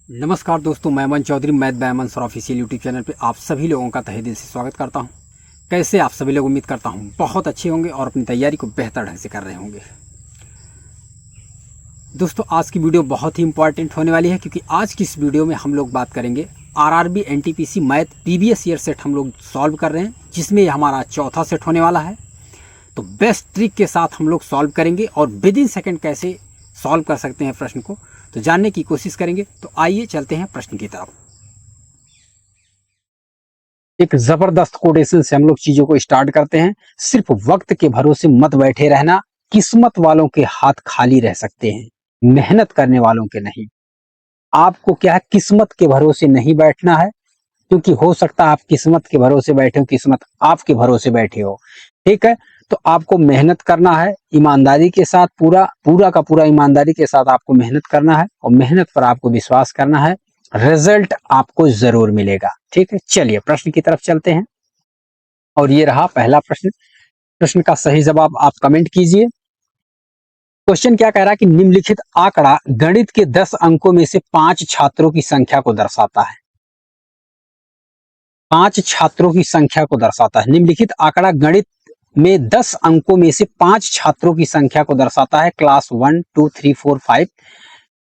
नमस्कार दोस्तों, मैं Aman Chaudhary math by Aman sir official YouTube channel पे आप सभी लोगों का तहे दिल से स्वागत करता हूं। कैसे आप सभी लोग, उम्मीद करता हूं बहुत अच्छे होंगे और अपनी तैयारी को बेहतर ढंग से कर रहे होंगे। दोस्तों, आज की वीडियो बहुत ही इंपॉर्टेंट होने वाली है क्योंकि आज की इस वीडियो में हम लोग बात करेंगे RRB NTPC math previous year set हम लोग सॉल्व कर रहे हैं, जिसमें हमारा चौथा सेट होने वाला है। तो बेस्ट ट्रिक के साथ हम लोग सॉल्व करेंगे और विद इन सेकेंड कैसे सॉल्व कर सकते हैं प्रश्न को तो जानने की कोशिश करेंगे। तो आइए चलते हैं प्रश्न की तरफ। एक जबरदस्त कोटेशन से हम लोग चीजों को स्टार्ट करते हैं। सिर्फ वक्त के भरोसे मत बैठे रहना, किस्मत वालों के हाथ खाली रह सकते हैं, मेहनत करने वालों के नहीं। आपको क्या है, किस्मत के भरोसे नहीं बैठना है, क्योंकि हो सकता है आप किस्मत के भरोसे बैठे हो, किस्मत आपके भरोसे बैठे हो। ठीक है, तो आपको मेहनत करना है ईमानदारी के साथ, पूरा का पूरा ईमानदारी के साथ आपको मेहनत करना है और मेहनत पर आपको विश्वास करना है। रिजल्ट आपको जरूर मिलेगा। ठीक है, चलिए प्रश्न की तरफ चलते हैं। और ये रहा पहला प्रश्न। प्रश्न का सही जवाब आप कमेंट कीजिए। क्वेश्चन क्या कह रहा है कि निम्नलिखित आंकड़ा गणित के 10 अंकों में से 5 छात्रों की संख्या को दर्शाता है। 5 छात्रों की संख्या को दर्शाता है। निम्नलिखित आंकड़ा गणित में 10 अंकों में से 5 छात्रों की संख्या को दर्शाता है। क्लास 1 2 3 4 5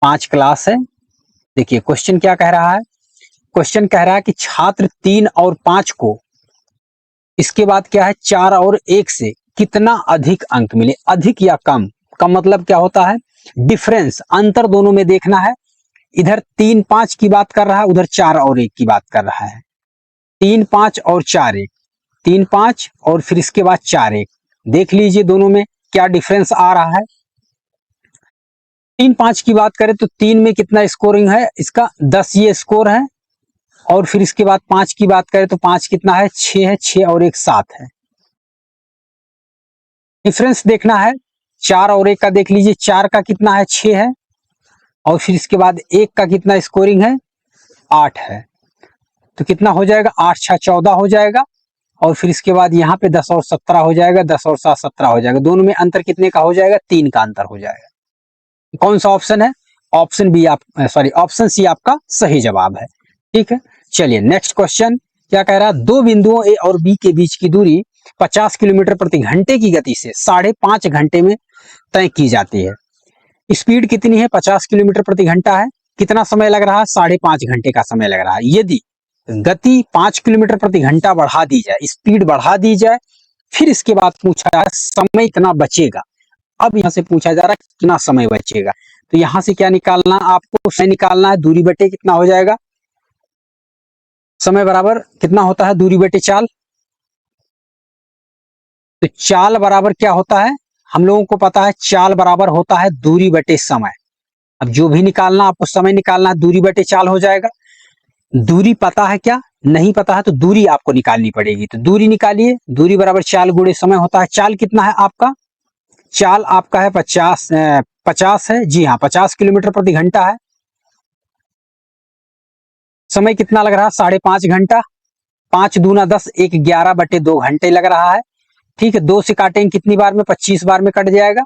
5 क्लास है। देखिए क्वेश्चन क्या कह रहा है। क्वेश्चन कह रहा है कि छात्र 3 और 5 को, इसके बाद क्या है, 4 और 1 से कितना अधिक अंक मिले। अधिक या कम का मतलब क्या होता है, डिफरेंस, अंतर दोनों में देखना है। इधर 3 5 की बात कर रहा है, उधर 4 और 1 की बात कर रहा है। 3 5 और 4 1, 3 5 और फिर इसके बाद 4 1। देख लीजिए दोनों में क्या डिफरेंस आ रहा है। 3 5 की बात करें तो 3 में कितना स्कोरिंग है इसका, 10 ये स्कोर है। और फिर इसके बाद 5 की बात करें तो 5 कितना है, 6 है, 6 और 1 7 है। डिफरेंस देखना है। 4 और 1 का देख लीजिए, 4 का कितना है, 6 है। और फिर इसके बाद 1 का कितना स्कोरिंग है, 8 है। तो कितना हो जाएगा, 8 6 14 हो जाएगा। और फिर इसके बाद यहाँ पे 10 और 17 हो जाएगा, 10 और 7 17 हो जाएगा। दोनों में अंतर कितने का हो जाएगा, 3 का अंतर हो जाएगा। कौन सा ऑप्शन है, ऑप्शन बी ऑप्शन सी आपका सही जवाब है। ठीक है, चलिए नेक्स्ट क्वेश्चन क्या कह रहा है। दो बिंदुओं ए और बी के बीच की दूरी 50 किलोमीटर प्रति घंटे की गति से 5.5 घंटे में तय की जाती है। स्पीड कितनी है, 50 किलोमीटर प्रति घंटा है। कितना समय लग रहा है, 5.5 घंटे का समय लग रहा है। यदि गति 5 किलोमीटर प्रति घंटा बढ़ा दी जाए, स्पीड बढ़ा दी जाए, फिर इसके बाद पूछा जाए समय कितना बचेगा। अब यहां से पूछा जा रहा है कितना समय बचेगा। तो यहां से क्या निकालना, आपको समय निकालना है। दूरी बटे कितना हो जाएगा, समय बराबर कितना होता है, दूरी बटे चाल। तो चाल बराबर क्या होता है, हम लोगों को पता है चाल बराबर होता है दूरी बटे समय। अब जो भी निकालना, आपको समय निकालना है, दूरी बटे चाल हो जाएगा। दूरी पता है क्या, नहीं पता है तो दूरी आपको निकालनी पड़ेगी। तो दूरी निकालिए, दूरी बराबर चाल गुणे समय होता है। चाल कितना है आपका, चाल आपका है 50 है, जी हाँ 50 किलोमीटर प्रति घंटा है। समय कितना लग रहा है, 5.5 घंटा। 5 दूना 10, 1 11 बटे 2 घंटे लग रहा है। ठीक है, 2 से काटेंगे कितनी बार में, 25 बार में कट जाएगा।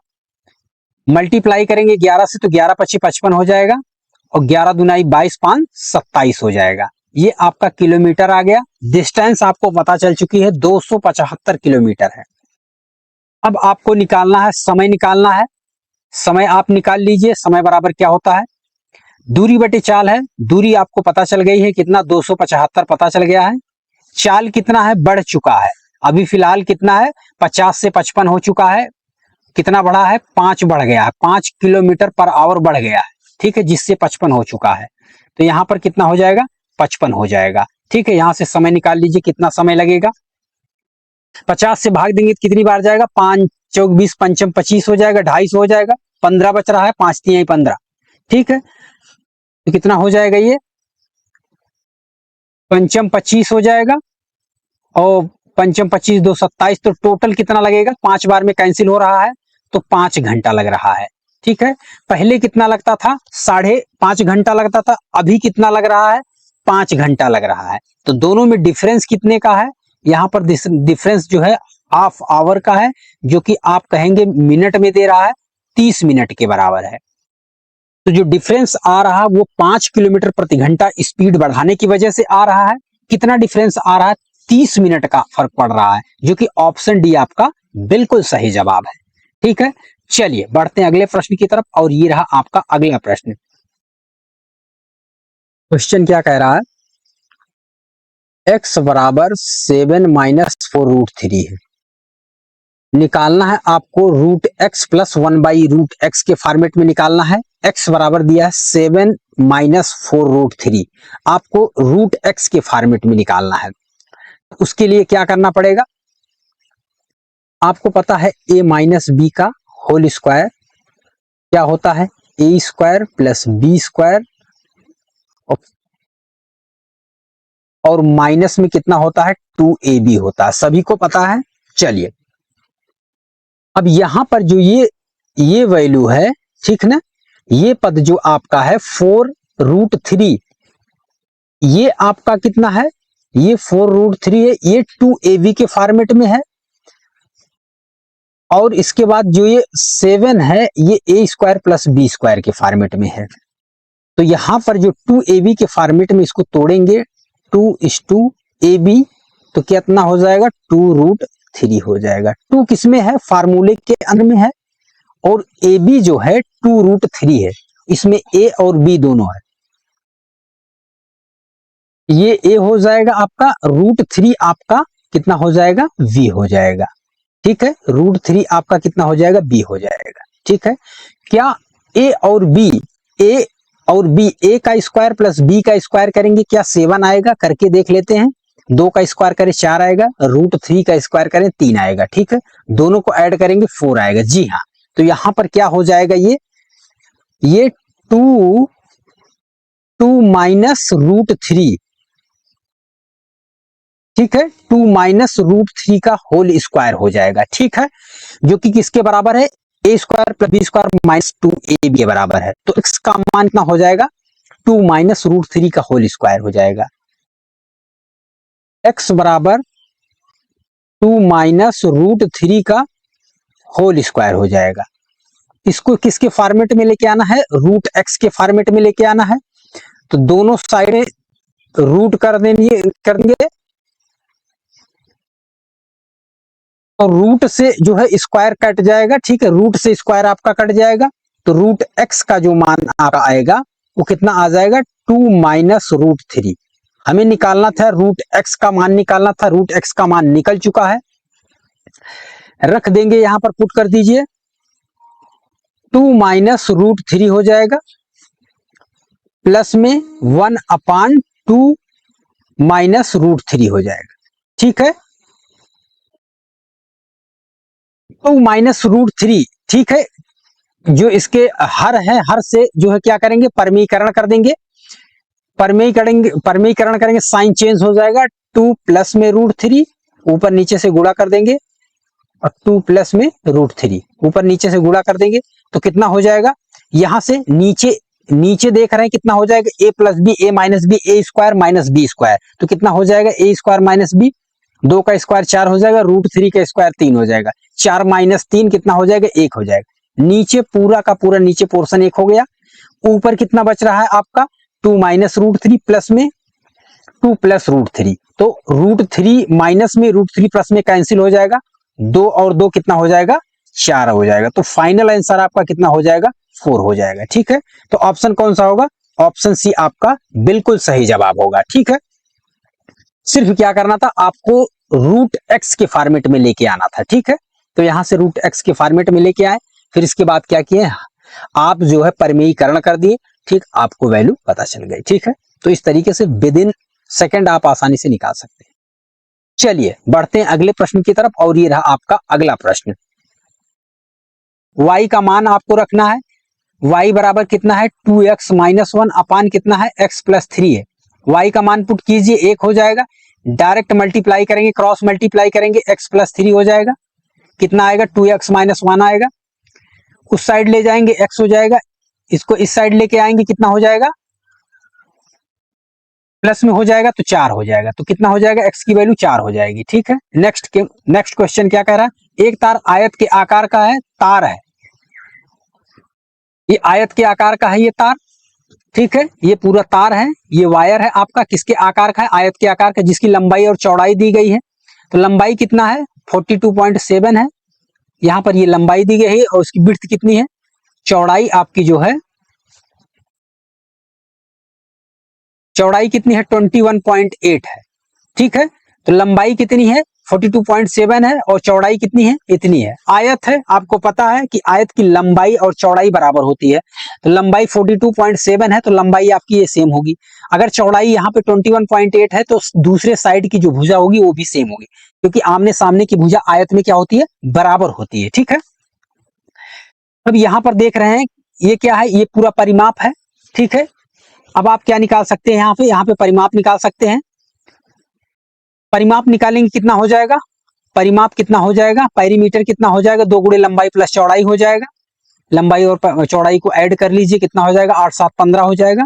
मल्टीप्लाई करेंगे 11 से तो 11 25 55 हो जाएगा। और 11 दुनाई 22 5 27 हो जाएगा। ये आपका किलोमीटर आ गया। डिस्टेंस आपको पता चल चुकी है, 275 किलोमीटर है। अब आपको निकालना है, समय निकालना है। समय आप निकाल लीजिए। समय बराबर क्या होता है, दूरी बटे चाल है। दूरी आपको पता चल गई है कितना, 275 पता चल गया है। चाल कितना है, बढ़ चुका है। अभी फिलहाल कितना है, 50 से 55 हो चुका है। कितना बढ़ा है, 5 बढ़ गया है, 5 किलोमीटर पर आवर बढ़ गया है। ठीक है, जिससे 55 हो चुका है। तो यहाँ पर कितना हो जाएगा, 55 हो जाएगा। ठीक है, यहाँ से समय निकाल लीजिए कितना समय लगेगा। 50 से भाग देंगे तो कितनी बार जाएगा, 5 चौक 20 पंचम 25 हो जाएगा, 250 हो जाएगा। 15 बच रहा है, 5 3 15। ठीक है, तो कितना हो जाएगा, ये पंचम 25 हो जाएगा। और पंचम 25 2 27, तो टोटल कितना लगेगा, 5 बार में कैंसिल हो रहा है तो 5 घंटा लग रहा है। ठीक है, पहले कितना लगता था, 5.5 घंटा लगता था। अभी कितना लग रहा है, 5 घंटा लग रहा है। तो दोनों में डिफरेंस कितने का है, यहाँ पर डिफरेंस जो है हाफ आवर का है, जो कि आप कहेंगे मिनट में दे रहा है, 30 मिनट के बराबर है। तो जो डिफरेंस आ रहा वो 5 किलोमीटर प्रति घंटा स्पीड बढ़ाने की वजह से आ रहा है। कितना डिफरेंस आ रहा है? 30 मिनट का फर्क पड़ रहा है, जो कि ऑप्शन डी आपका बिल्कुल सही जवाब है। ठीक है, चलिए बढ़ते हैं अगले प्रश्न की तरफ, और ये रहा आपका अगला प्रश्न। क्वेश्चन क्या कह रहा है? x बराबर 7 - 4√3 है। निकालना है आपको रूट एक्स प्लस 1/√x के फॉर्मेट में निकालना है। x बराबर दिया है 7 - 4√3, आपको रूट एक्स के फॉर्मेट में निकालना है। उसके लिए क्या करना पड़ेगा? आपको पता है a माइनस बी का होल स्क्वायर क्या होता है? a square plus b square, और माइनस में कितना होता है? 2ab होता है, सभी को पता है। चलिए अब यहां पर जो ये वैल्यू है, ठीक ना, ये पद जो आपका है 4√3, ये आपका कितना है? ये 4√3 है, ये 2ab के फॉर्मेट में है। और इसके बाद जो ये 7 है, ये a square plus b square के फॉर्मेट में है। तो यहां पर जो 2ab के फॉर्मेट में इसको तोड़ेंगे 2:ab, तो कितना हो जाएगा? 2√3 हो जाएगा। 2 किसमें है? फार्मूले के अंदर में है, और ab जो है 2√3 है, इसमें a और b दोनों है। ये a हो जाएगा आपका, √3 आपका कितना हो जाएगा? v हो जाएगा। ठीक है, √3 आपका कितना हो जाएगा? b हो जाएगा। ठीक है, क्या a और b, a का स्क्वायर प्लस b का स्क्वायर करेंगे क्या 7 आएगा? करके देख लेते हैं। 2 का स्क्वायर करें 4 आएगा, √3 का स्क्वायर करें 3 आएगा। ठीक है, दोनों को ऐड करेंगे 4 आएगा। जी हाँ, तो यहां पर क्या हो जाएगा? ये 2 माइनस √3, ठीक है, 2 माइनस √3 का होल स्क्वायर हो जाएगा। ठीक है, जो कि किसके बराबर है? a square plus b square minus 2ab के बराबर है। तो x का मान कितना हो जाएगा? 2 माइनस √3 का होल स्क्वायर हो जाएगा। x बराबर 2 माइनस √3 का होल स्क्वायर हो जाएगा। इसको किसके फॉर्मेट में लेके आना है? रूट एक्स के फॉर्मेट में लेके आना है। तो दोनों साइडें रूट कर देंगे, तो रूट से जो है स्क्वायर कट जाएगा। ठीक है, रूट से स्क्वायर आपका कट जाएगा, तो रूट एक्स का जो मान आपका आएगा वो कितना आ जाएगा? 2 माइनस √3। हमें निकालना था रूट एक्स का मान निकालना था, रूट एक्स का मान निकल चुका है, रख देंगे यहां पर, पुट कर दीजिए। 2 माइनस √3 हो जाएगा, प्लस में 1/2 माइनस √3 हो जाएगा। ठीक है, 2 माइनस √3, ठीक है, जो इसके हर है, हर से जो है क्या करेंगे? परमीकरण कर देंगे। परमीकरण करेंगे, साइन चेंज हो जाएगा। 2 प्लस में √3, ऊपर नीचे से गुणा कर देंगे, और 2 प्लस में √3 ऊपर नीचे से गुणा कर देंगे, तो कितना हो जाएगा? यहां से नीचे देख रहे हैं कितना हो जाएगा? a plus b, a minus b, a square minus b square, तो कितना हो जाएगा? a स्क्वायर माइनस बी, 2 का स्क्वायर 4 हो जाएगा, √3 का स्क्वायर 3 हो जाएगा, 4 माइनस 3 कितना हो जाएगा? 1 हो जाएगा। नीचे पूरा का पूरा नीचे पोर्शन 1 हो गया, ऊपर कितना बच रहा है आपका? 2 माइनस √3 प्लस में 2 प्लस √3, तो √3 माइनस में √3 प्लस में कैंसिल हो जाएगा, 2 और 2 कितना हो जाएगा? 4 हो जाएगा। तो फाइनल आंसर आपका कितना हो जाएगा? 4 हो जाएगा। ठीक है, तो ऑप्शन कौन सा होगा? ऑप्शन सी आपका बिल्कुल सही जवाब होगा। ठीक है, सिर्फ क्या करना था आपको? रूट एक्स के फॉर्मेट में लेके आना था। ठीक है, तो यहां से रूट एक्स के फॉर्मेट में लेके आए, फिर इसके बाद क्या किए? आप जो है परमीकरण कर दिए। ठीक, आपको वैल्यू पता चल गई। ठीक है, तो इस तरीके से विद इन सेकेंड आप आसानी से निकाल सकते हैं। चलिए बढ़ते हैं अगले प्रश्न की तरफ, और ये रहा आपका अगला प्रश्न। y का मान आपको रखना है। y बराबर कितना है? 2x माइनस 1 अपान कितना है? x प्लस 3 है। y का मान पुट कीजिए, 1 हो जाएगा। डायरेक्ट मल्टीप्लाई करेंगे, क्रॉस मल्टीप्लाई करेंगे, x प्लस 3 हो जाएगा। कितना आएगा? 2x माइनस 1 आएगा। उस साइड ले जाएंगे, x हो जाएगा। इसको इस साइड लेके आएंगे, कितना हो जाएगा? प्लस में हो जाएगा, तो 4 हो जाएगा। तो कितना हो जाएगा? x की वैल्यू 4 हो जाएगी। ठीक है, नेक्स्ट क्वेश्चन क्या कह रहा है? एक तार आयत के आकार का है, तार है, ये आयत के आकार का है ये तार, ठीक है, ये पूरा तार है, ये वायर है आपका, किसके आकार का है, आयत के आकार का, जिसकी लंबाई और चौड़ाई दी गई है। तो लंबाई कितना है 42.7 है, यहां पर ये लंबाई दी गई है, और उसकी विड्थ कितनी है, चौड़ाई आपकी जो है, चौड़ाई कितनी है 21.8 है, ठीक है। तो लंबाई कितनी है 42.7 है, और चौड़ाई कितनी है, इतनी है। आयत है, आपको पता है कि आयत की लंबाई और चौड़ाई बराबर होती है, तो लंबाई 42.7 है, तो लंबाई आपकी ये सेम होगी। अगर चौड़ाई यहाँ पे 21.8 है, तो दूसरे साइड की जो भुजा होगी वो भी सेम होगी, क्योंकि आमने सामने की भुजा आयत में क्या होती है, बराबर होती है, ठीक है। अब यहाँ पर देख रहे हैं ये क्या है, ये पूरा परिमाप है, ठीक है। अब आप क्या निकाल सकते हैं, यहाँ पे परिमाप निकाल सकते हैं। परिमाप निकालेंगे कितना हो जाएगा, परिमाप कितना हो जाएगा, पेरीमीटर कितना हो जाएगा, 2 गुणे लंबाई प्लस चौड़ाई हो जाएगा। लंबाई और चौड़ाई को ऐड कर लीजिए, कितना हो जाएगा, 8 7 15 हो जाएगा,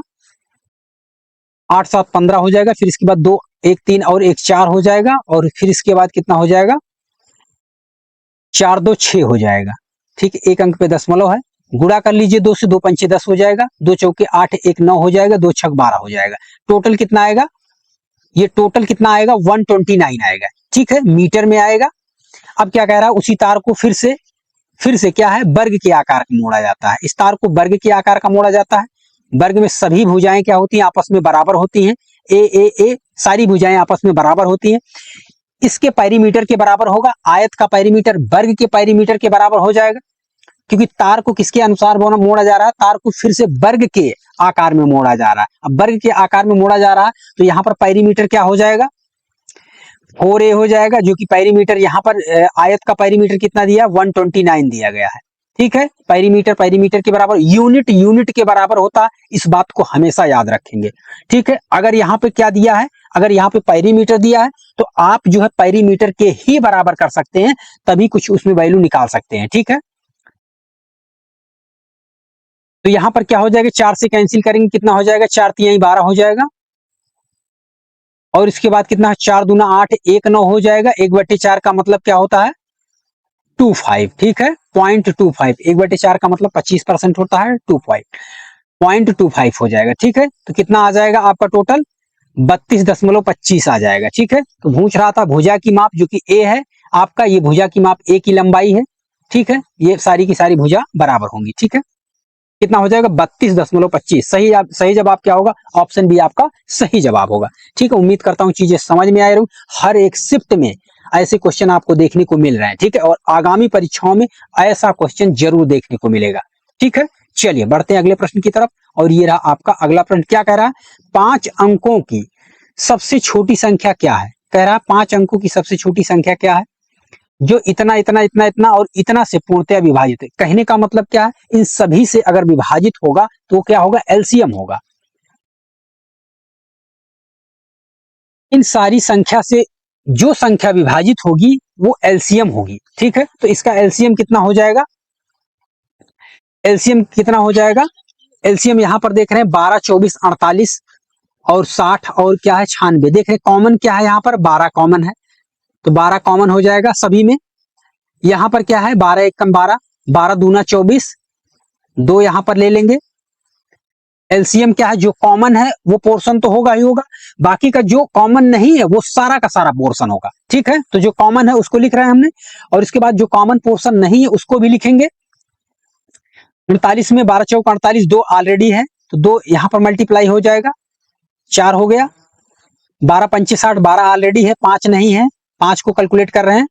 8 7 15 हो जाएगा। फिर इसके बाद 2 1 3 और 1 4 हो जाएगा, और फिर इसके बाद कितना हो जाएगा, 4 2 6 हो जाएगा, ठीक है। एक अंक पे दशमलव है, गुणा कर लीजिए, 2 से 2 पंचे 10 हो जाएगा, 2 चौके 8 1 9 हो जाएगा, 2 छक 12 हो जाएगा। टोटल कितना आएगा, ये टोटल कितना आएगा 129 आएगा, ठीक है, मीटर में आएगा। अब क्या कह रहा है, उसी तार को फिर से क्या है, वर्ग के आकार का मोड़ा जाता है। इस तार को वर्ग के आकार का मोड़ा जाता है। वर्ग में सभी भुजाएं क्या होती हैं, आपस में बराबर होती हैं, ए सारी भुजाएं आपस में बराबर होती हैं। इसके पेरीमीटर के बराबर होगा, आयत का पेरीमीटर वर्ग के पेरीमीटर के बराबर हो जाएगा, क्योंकि तार को किसके अनुसार मोड़ा जा रहा है, तार को फिर से वर्ग के आकार में मोड़ा जा रहा है। अब वर्ग के आकार में मोड़ा जा रहा है, तो यहाँ पर पेरीमीटर क्या हो जाएगा, 4a हो जाएगा, जो कि पेरीमीटर यहाँ पर आयत का पेरीमीटर कितना दिया, 129 दिया गया है, ठीक है। पेरीमीटर के बराबर, यूनिट के बराबर होता है, इस बात को हमेशा याद रखेंगे, ठीक है। अगर यहाँ पे क्या दिया है, अगर यहाँ पे पेरीमीटर दिया है, तो आप जो है पेरीमीटर के ही बराबर कर सकते हैं, तभी कुछ उसमें वैल्यू निकाल सकते हैं, ठीक है। तो यहां पर क्या हो जाएगा, 4 से कैंसिल करेंगे, कितना हो जाएगा, 4 3 12 हो जाएगा, और इसके बाद कितना, 4 दूना 8 1 9 हो जाएगा। 1/4 का मतलब क्या होता है, 25, ठीक है, 0.25, 1/4 का मतलब 25% होता है, 0.25 हो जाएगा, ठीक है। तो कितना आ जाएगा आपका टोटल 32.25 आ जाएगा, ठीक है। तो पूछ रहा था भुजा की माप, जो कि ए है आपका, ये भुजा की माप ए की लंबाई है, ठीक है, ये सारी की सारी भुजा बराबर होंगी, ठीक है। कितना हो जाएगा 32.25, सही जवाब क्या होगा, ऑप्शन बी आपका सही जवाब होगा, ठीक है। उम्मीद करता हूँ चीजें समझ में आ रही, हर एक शिफ्ट में ऐसे क्वेश्चन आपको देखने को मिल रहे हैं, ठीक है, और आगामी परीक्षाओं में ऐसा क्वेश्चन जरूर देखने को मिलेगा, ठीक है। चलिए बढ़ते हैं अगले प्रश्न की तरफ, और ये रहा आपका अगला प्रश्न। क्या कह रहा है, 5 अंकों की सबसे छोटी संख्या क्या है, कह रहा है 5 अंकों की सबसे छोटी संख्या क्या है, जो इतना इतना इतना इतना और इतना से पूर्णतया विभाजित है। कहने का मतलब क्या है, इन सभी से अगर विभाजित होगा तो क्या होगा, एलसीएम होगा। इन सारी संख्या से जो संख्या विभाजित होगी वो एलसीएम होगी, ठीक है। तो इसका एलसीएम कितना हो जाएगा, एलसीएम कितना हो जाएगा, एलसीएम यहां पर देख रहे हैं 12 24 48 और 60 और क्या है 96। देख रहे हैं कॉमन क्या है, यहाँ पर 12 कॉमन है, तो 12 कॉमन हो जाएगा सभी में। यहाँ पर क्या है, 12 1 कम 12, 12 दूना 24, 2 यहाँ पर ले लेंगे। एलसीएम क्या है, जो कॉमन है वो पोर्शन तो होगा ही होगा, बाकी का जो कॉमन नहीं है वो सारा का सारा पोर्शन होगा, ठीक है। तो जो कॉमन है उसको लिख रहे हैं हमने, और इसके बाद जो कॉमन पोर्शन नहीं है उसको भी लिखेंगे। 39 में 12 चौक 48, 2 ऑलरेडी है, तो 2 यहाँ पर मल्टीप्लाई हो जाएगा, 4 हो गया। 12 पंचे 60, 12 ऑलरेडी है, 5 नहीं है, 5 को कैलकुलेट कर रहे हैं।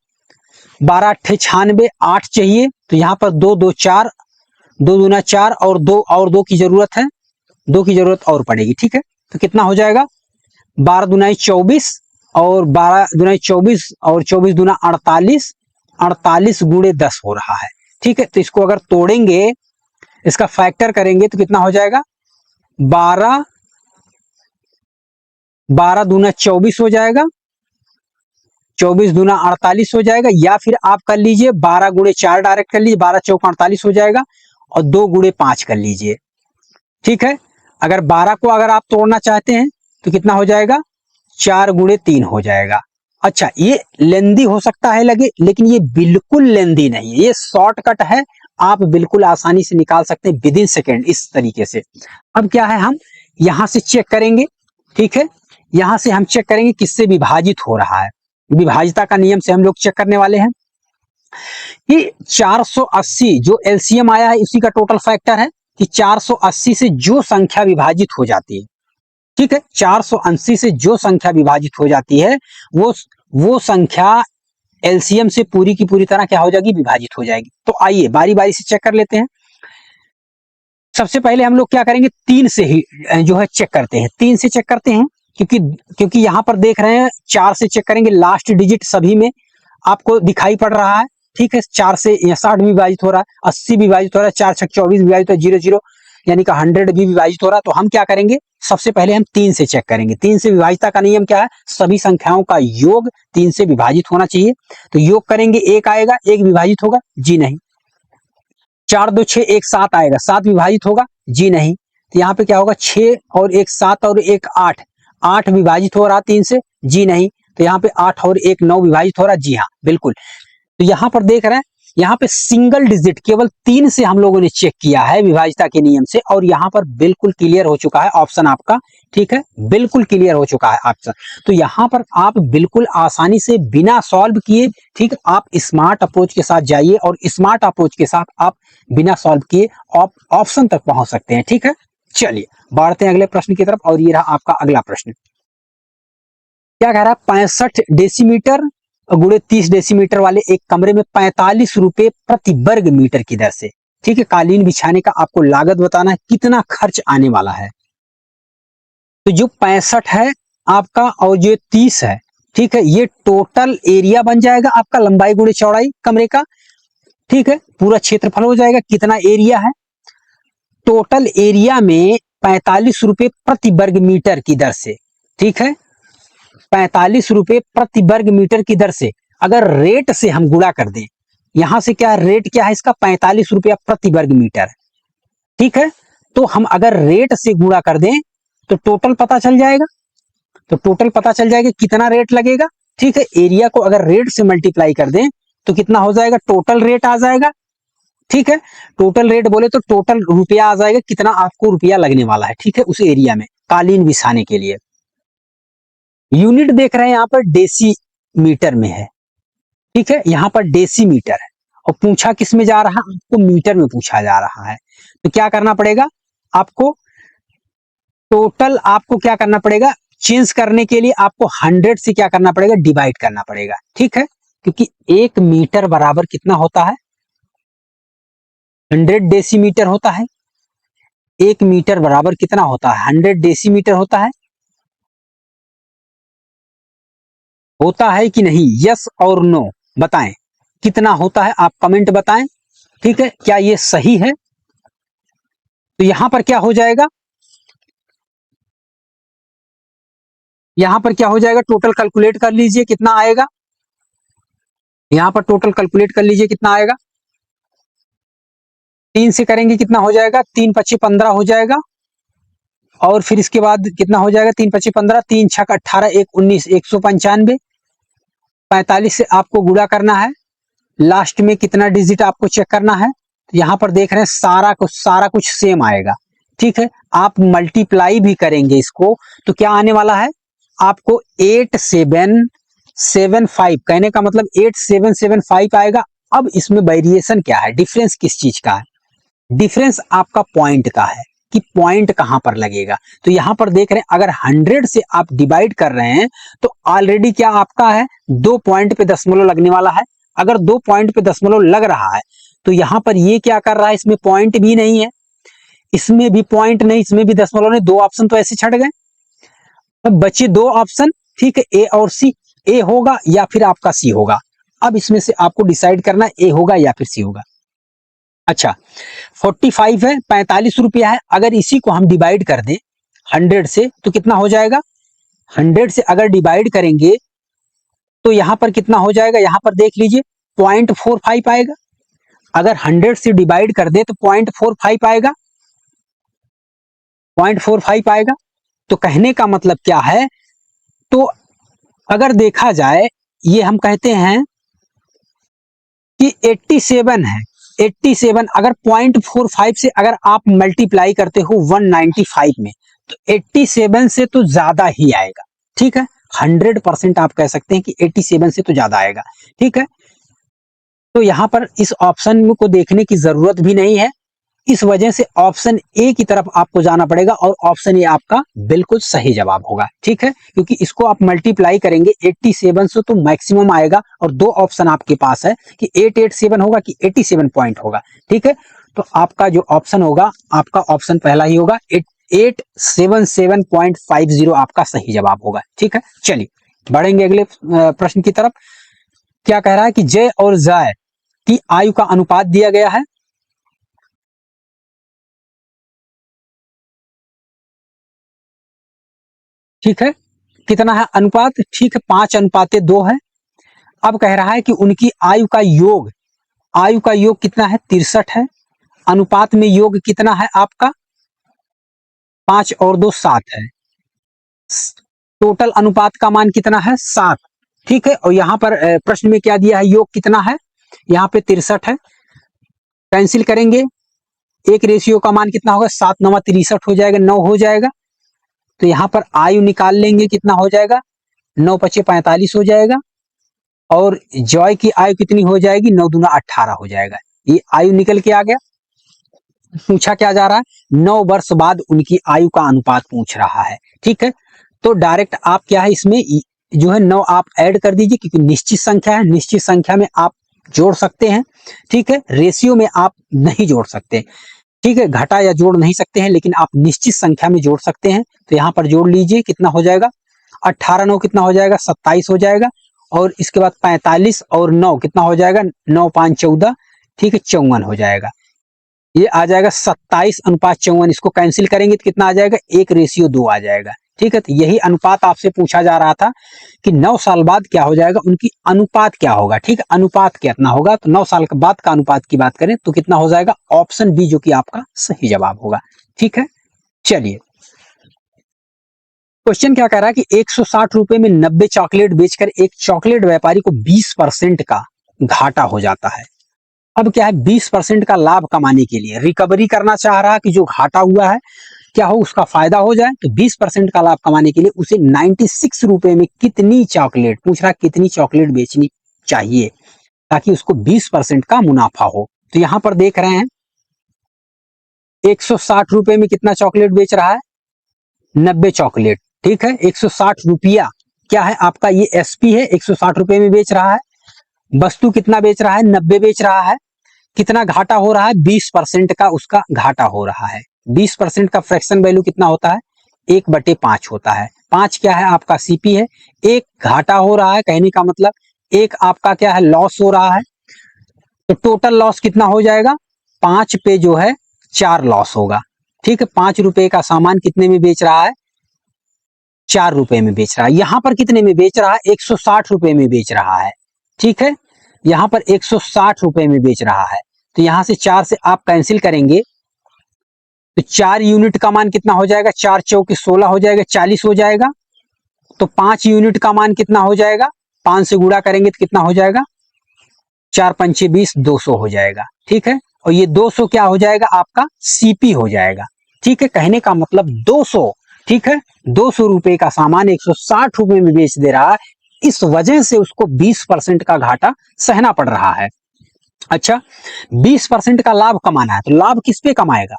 12 अट्ठे 96, 8 चाहिए, तो यहाँ पर 2 2 4, 2 दूना 4 और 2 की जरूरत है, 2 की जरूरत और पड़ेगी, ठीक है। तो कितना हो जाएगा, 12 दूना 24 और 12 दूना 24 और 24 दूना 48, 48 गुणे 10 हो रहा है, ठीक है। तो इसको अगर तोड़ेंगे, इसका फैक्टर करेंगे तो कितना हो जाएगा, 12 12 दूना 24 हो जाएगा, 24 दूना 48 हो जाएगा, या फिर आप कर लीजिए 12 गुणे 4 डायरेक्ट कर लीजिए, 12 चौक 48 हो जाएगा, और 2 गुणे 5 कर लीजिए, ठीक है। अगर 12 को अगर आप तोड़ना चाहते हैं तो कितना हो जाएगा, 4 गुणे 3 हो जाएगा। अच्छा, ये लेंदी हो सकता है लगे, लेकिन ये बिल्कुल लेंदी नहीं है, ये शॉर्टकट है आप बिल्कुल आसानी से निकाल सकते हैं विद इन सेकेंड इस तरीके से। अब क्या है, हम यहां से चेक करेंगे, ठीक है, यहां से हम चेक करेंगे किससे विभाजित हो रहा है। विभाजिता का नियम से हम लोग चेक करने वाले हैं कि 480 जो एलसीएम आया है उसी का टोटल फैक्टर है कि 480 से जो संख्या विभाजित हो जाती है, ठीक है, 480 से जो संख्या विभाजित हो जाती है वो संख्या एलसीएम से पूरी की पूरी तरह क्या हो जाएगी, विभाजित हो जाएगी। तो आइए बारी बारी से चेक कर लेते हैं। सबसे पहले हम लोग क्या करेंगे, 3 से ही जो है चेक करते हैं, 3 से चेक करते हैं क्योंकि यहां पर देख रहे हैं 4 से चेक करेंगे, लास्ट डिजिट सभी में आपको दिखाई पड़ रहा है, ठीक है, 4 से 60 भी विभाजित हो रहा है, 80 भी विभाजित हो रहा है, 4 6 24 विभाजित हो रहा है, 0 0 यानी कि 100 भी विभाजित हो रहा है। तो हम क्या करेंगे, सबसे पहले हम 3 से चेक करेंगे। 3 से विभाजिता का नियम क्या है, सभी संख्याओं का योग 3 से विभाजित होना चाहिए। तो योग करेंगे, 1 आएगा, 1 विभाजित होगा, जी नहीं। 4 2 6 1 7 आएगा, 7 विभाजित होगा, जी नहीं। तो यहाँ पे क्या होगा, 6 और 1 7 और 1 8, 8 विभाजित हो रहा 3 से, जी नहीं। तो यहाँ पे 8 और 1 9 विभाजित हो रहा, जी हाँ बिल्कुल। तो यहाँ पर देख रहे हैं, यहाँ पे सिंगल डिजिट केवल 3 से हम लोगों ने चेक किया है विभाजिता के नियम से, और यहाँ पर बिल्कुल क्लियर हो चुका है ऑप्शन आपका, ठीक है, बिल्कुल क्लियर हो चुका है ऑप्शन। तो यहाँ पर आप बिल्कुल आसानी से बिना सॉल्व किए, ठीक, आप स्मार्ट अप्रोच के साथ जाइए और स्मार्ट अप्रोच के साथ आप बिना सॉल्व किए ऑप्शन तक पहुंच सकते हैं, ठीक है। चलिए बढ़ते हैं अगले प्रश्न की तरफ, और ये रहा आपका अगला प्रश्न। क्या कह रहा है, 65 डेसीमीटर गुणे 30 डेसीमीटर वाले एक कमरे में 45 रुपए प्रति वर्ग मीटर की दर से, ठीक है, कालीन बिछाने का आपको लागत बताना है, कितना खर्च आने वाला है। तो जो 65 है आपका और जो 30 है, ठीक है, ये टोटल एरिया बन जाएगा आपका, लंबाई गुणे चौड़ाई कमरे का, ठीक है, पूरा क्षेत्रफल हो जाएगा, कितना एरिया है। टोटल एरिया में 45 रुपए प्रति वर्ग मीटर की दर से, ठीक है, 45 रुपए प्रति वर्ग मीटर की दर से अगर रेट से हम गुणा कर दें, यहां से क्या रेट क्या है इसका, 45 रुपया प्रति वर्ग मीटर, ठीक है। तो हम अगर रेट से गुणा कर दें तो टोटल पता चल जाएगा, तो टोटल पता चल जाएगा कितना रेट लगेगा, ठीक है। एरिया को अगर रेट से मल्टीप्लाई कर दें तो कितना हो जाएगा, टोटल रेट आ जाएगा, ठीक है। टोटल रेट बोले तो टोटल रुपया आ जाएगा, कितना आपको रुपया लगने वाला है, ठीक है, उस एरिया में कालीन बिछाने के लिए। यूनिट देख रहे हैं यहाँ पर डेसीमीटर में है, ठीक है, यहाँ पर डेसीमीटर है, और पूछा किस में जा रहा है, आपको मीटर में पूछा जा रहा है। तो क्या करना पड़ेगा आपको, टोटल आपको क्या करना पड़ेगा, चेंज करने के लिए आपको 100 से क्या करना पड़ेगा, डिवाइड करना पड़ेगा, ठीक है, क्योंकि 1 मीटर बराबर कितना होता है, 100 डेसीमीटर होता है। 1 मीटर बराबर कितना होता है, 100 डेसीमीटर होता है कि नहीं, यस और नो बताएं, कितना होता है, आप कमेंट बताएं, ठीक है, क्या ये सही है। तो यहां पर क्या हो जाएगा, यहां पर क्या हो जाएगा, टोटल कैलकुलेट कर लीजिए कितना आएगा, यहां पर टोटल कैलकुलेट कर लीजिए कितना आएगा, 3 से करेंगे कितना हो जाएगा, 3 25 15 हो जाएगा, और फिर इसके बाद कितना हो जाएगा, 3 25 15, 3 6 18 1 19 195, 45 से आपको गुणा करना है, लास्ट में कितना डिजिट आपको चेक करना है। तो यहां पर देख रहे हैं सारा कुछ सेम आएगा, ठीक है। आप मल्टीप्लाई भी करेंगे इसको तो क्या आने वाला है आपको, 8775, कहने का मतलब 8775 आएगा। अब इसमें वेरिएशन क्या है, डिफरेंस किस चीज का है, डिफरेंस आपका पॉइंट का है कि पॉइंट कहां पर लगेगा। तो यहां पर देख रहे हैं अगर 100 से आप डिवाइड कर रहे हैं तो ऑलरेडी क्या आपका है, 2 पॉइंट पे दशमलव लगने वाला है। अगर 2 पॉइंट पे दशमलव लग रहा है तो यहां पर ये क्या कर रहा है, इसमें पॉइंट भी नहीं है, इसमें भी पॉइंट नहीं, इसमें भी दशमलव नहीं, 2 ऑप्शन तो ऐसे छट गए। अब बचे 2 ऑप्शन, ठीक है, ए और सी, ए होगा या फिर आपका सी होगा। अब इसमें से आपको डिसाइड करना है ए होगा या फिर सी होगा। अच्छा 45 है, 45 रुपया है, अगर इसी को हम डिवाइड कर दें 100 से तो कितना हो जाएगा, 100 से अगर डिवाइड करेंगे तो यहां पर कितना हो जाएगा, यहां पर देख लीजिए 0.45 आएगा। अगर 100 से डिवाइड कर दे तो 0.45 आएगा, 0.45 आएगा। तो कहने का मतलब क्या है, तो अगर देखा जाए ये हम कहते हैं कि 87 है, 87 अगर 0.45 से अगर आप मल्टीप्लाई करते हो 195 में, तो 87 से तो ज्यादा ही आएगा। ठीक है, 100% आप कह सकते हैं कि 87 से तो ज्यादा आएगा। ठीक है, तो यहां पर इस ऑप्शन को देखने की जरूरत भी नहीं है, इस वजह से ऑप्शन ए की तरफ आपको जाना पड़ेगा और ऑप्शन ए आपका बिल्कुल सही जवाब होगा। ठीक है, क्योंकि इसको आप मल्टीप्लाई करेंगे 87 से तो मैक्सिमम आएगा, और दो ऑप्शन आपके पास है कि 887 होगा कि 87 पॉइंट होगा। ठीक है, तो आपका जो ऑप्शन होगा, आपका ऑप्शन पहला ही होगा, 877.50 आपका सही जवाब होगा। ठीक है, चलिए बढ़ेंगे अगले प्रश्न की तरफ। क्या कह रहा है कि जय और जय की आयु का अनुपात दिया गया है। ठीक है, कितना है अनुपात? ठीक है, 5:2 है। अब कह रहा है कि उनकी आयु का योग कितना है? 63 है। अनुपात में योग कितना है आपका? 5 और 2 7 है। टोटल अनुपात का मान कितना है? 7। ठीक है, और यहां पर प्रश्न में क्या दिया है? योग कितना है? यहाँ पे 63 है। कैंसिल करेंगे, एक रेशियो का मान कितना होगा? 7 9 63 हो जाएगा, 9 हो जाएगा। तो यहाँ पर आयु निकाल लेंगे, कितना हो जाएगा? 9 पचे 45 हो जाएगा। और जॉय की आयु कितनी हो जाएगी? 9 दूना 18 हो जाएगा। ये आयु निकल के आ गया। पूछा क्या जा रहा है? 9 वर्ष बाद उनकी आयु का अनुपात पूछ रहा है। ठीक है, तो डायरेक्ट आप क्या है इसमें जो है 9 आप ऐड कर दीजिए, क्योंकि निश्चित संख्या है, निश्चित संख्या में आप जोड़ सकते हैं। ठीक है, रेशियो में आप नहीं जोड़ सकते। ठीक है, घटा या जोड़ नहीं सकते हैं, लेकिन आप निश्चित संख्या में जोड़ सकते हैं। तो यहाँ पर जोड़ लीजिए, कितना हो जाएगा? 18 9 कितना हो जाएगा? 27 हो जाएगा। और इसके बाद 45 और 9 कितना हो जाएगा? 9 5 14। ठीक है, 54 हो जाएगा। ये आ जाएगा 27:54। इसको कैंसिल करेंगे तो कितना आ जाएगा? 1:2 आ जाएगा। ठीक है, तो यही अनुपात आपसे पूछा जा रहा था कि 9 साल बाद क्या हो जाएगा, उनकी अनुपात क्या होगा। ठीक है, अनुपात कितना होगा? तो 9 साल के बाद का अनुपात की बात करें तो कितना हो जाएगा? ऑप्शन बी जो कि आपका सही जवाब होगा। ठीक है, चलिए क्वेश्चन क्या कह रहा है कि 160 रुपए में 90 चॉकलेट बेचकर एक चॉकलेट व्यापारी को 20% का घाटा हो जाता है। अब क्या है? 20% का लाभ कमाने के लिए रिकवरी करना चाह रहा है कि जो घाटा हुआ है क्या हो, उसका फायदा हो जाए। तो 20% का लाभ कमाने के लिए उसे 96 रुपए में कितनी चॉकलेट, पूछ रहा कितनी चॉकलेट बेचनी चाहिए ताकि उसको 20% का मुनाफा हो। तो यहां पर देख रहे हैं 160 रुपए में कितना चॉकलेट बेच रहा है? 90 चॉकलेट। ठीक है, 160 रुपया क्या है आपका? ये एसपी है, 160 रुपए में बेच रहा है। वस्तु कितना बेच रहा है? 90 बेच रहा है। कितना घाटा हो रहा है? 20% का उसका घाटा हो रहा है। 20% का फ्रैक्शन वैल्यू कितना होता है? 1/5 होता है। 5 क्या है आपका? सीपी है। एक घाटा हो रहा है, कहने का मतलब एक आपका क्या है? लॉस हो रहा है। तो टोटल लॉस कितना हो जाएगा? 5 पे जो है 4 लॉस होगा। ठीक है, 5 रुपए का सामान कितने में बेच रहा है? 4 रुपए में बेच रहा है। यहां पर कितने में बेच रहा है? 160 रुपए में बेच रहा है। ठीक है, यहां पर 160 रुपए में बेच रहा है। तो यहां से 4 से आप कैंसिल करेंगे तो 4 यूनिट का मान कितना हो जाएगा? 4 चौके 16 हो जाएगा, 40 हो जाएगा। तो 5 यूनिट का मान कितना हो जाएगा? 5 से गुणा करेंगे तो कितना हो जाएगा? 4 पंचे 20, 200 हो जाएगा। ठीक है, और ये 200 क्या हो जाएगा? आपका सीपी हो जाएगा। ठीक है, कहने का मतलब 200। ठीक है, 200 रुपए का सामान 160 रुपए में बेच दे रहा है, इस वजह से उसको 20% का घाटा सहना पड़ रहा है। अच्छा, 20% का लाभ कमाना है, तो लाभ किस पे कमाएगा?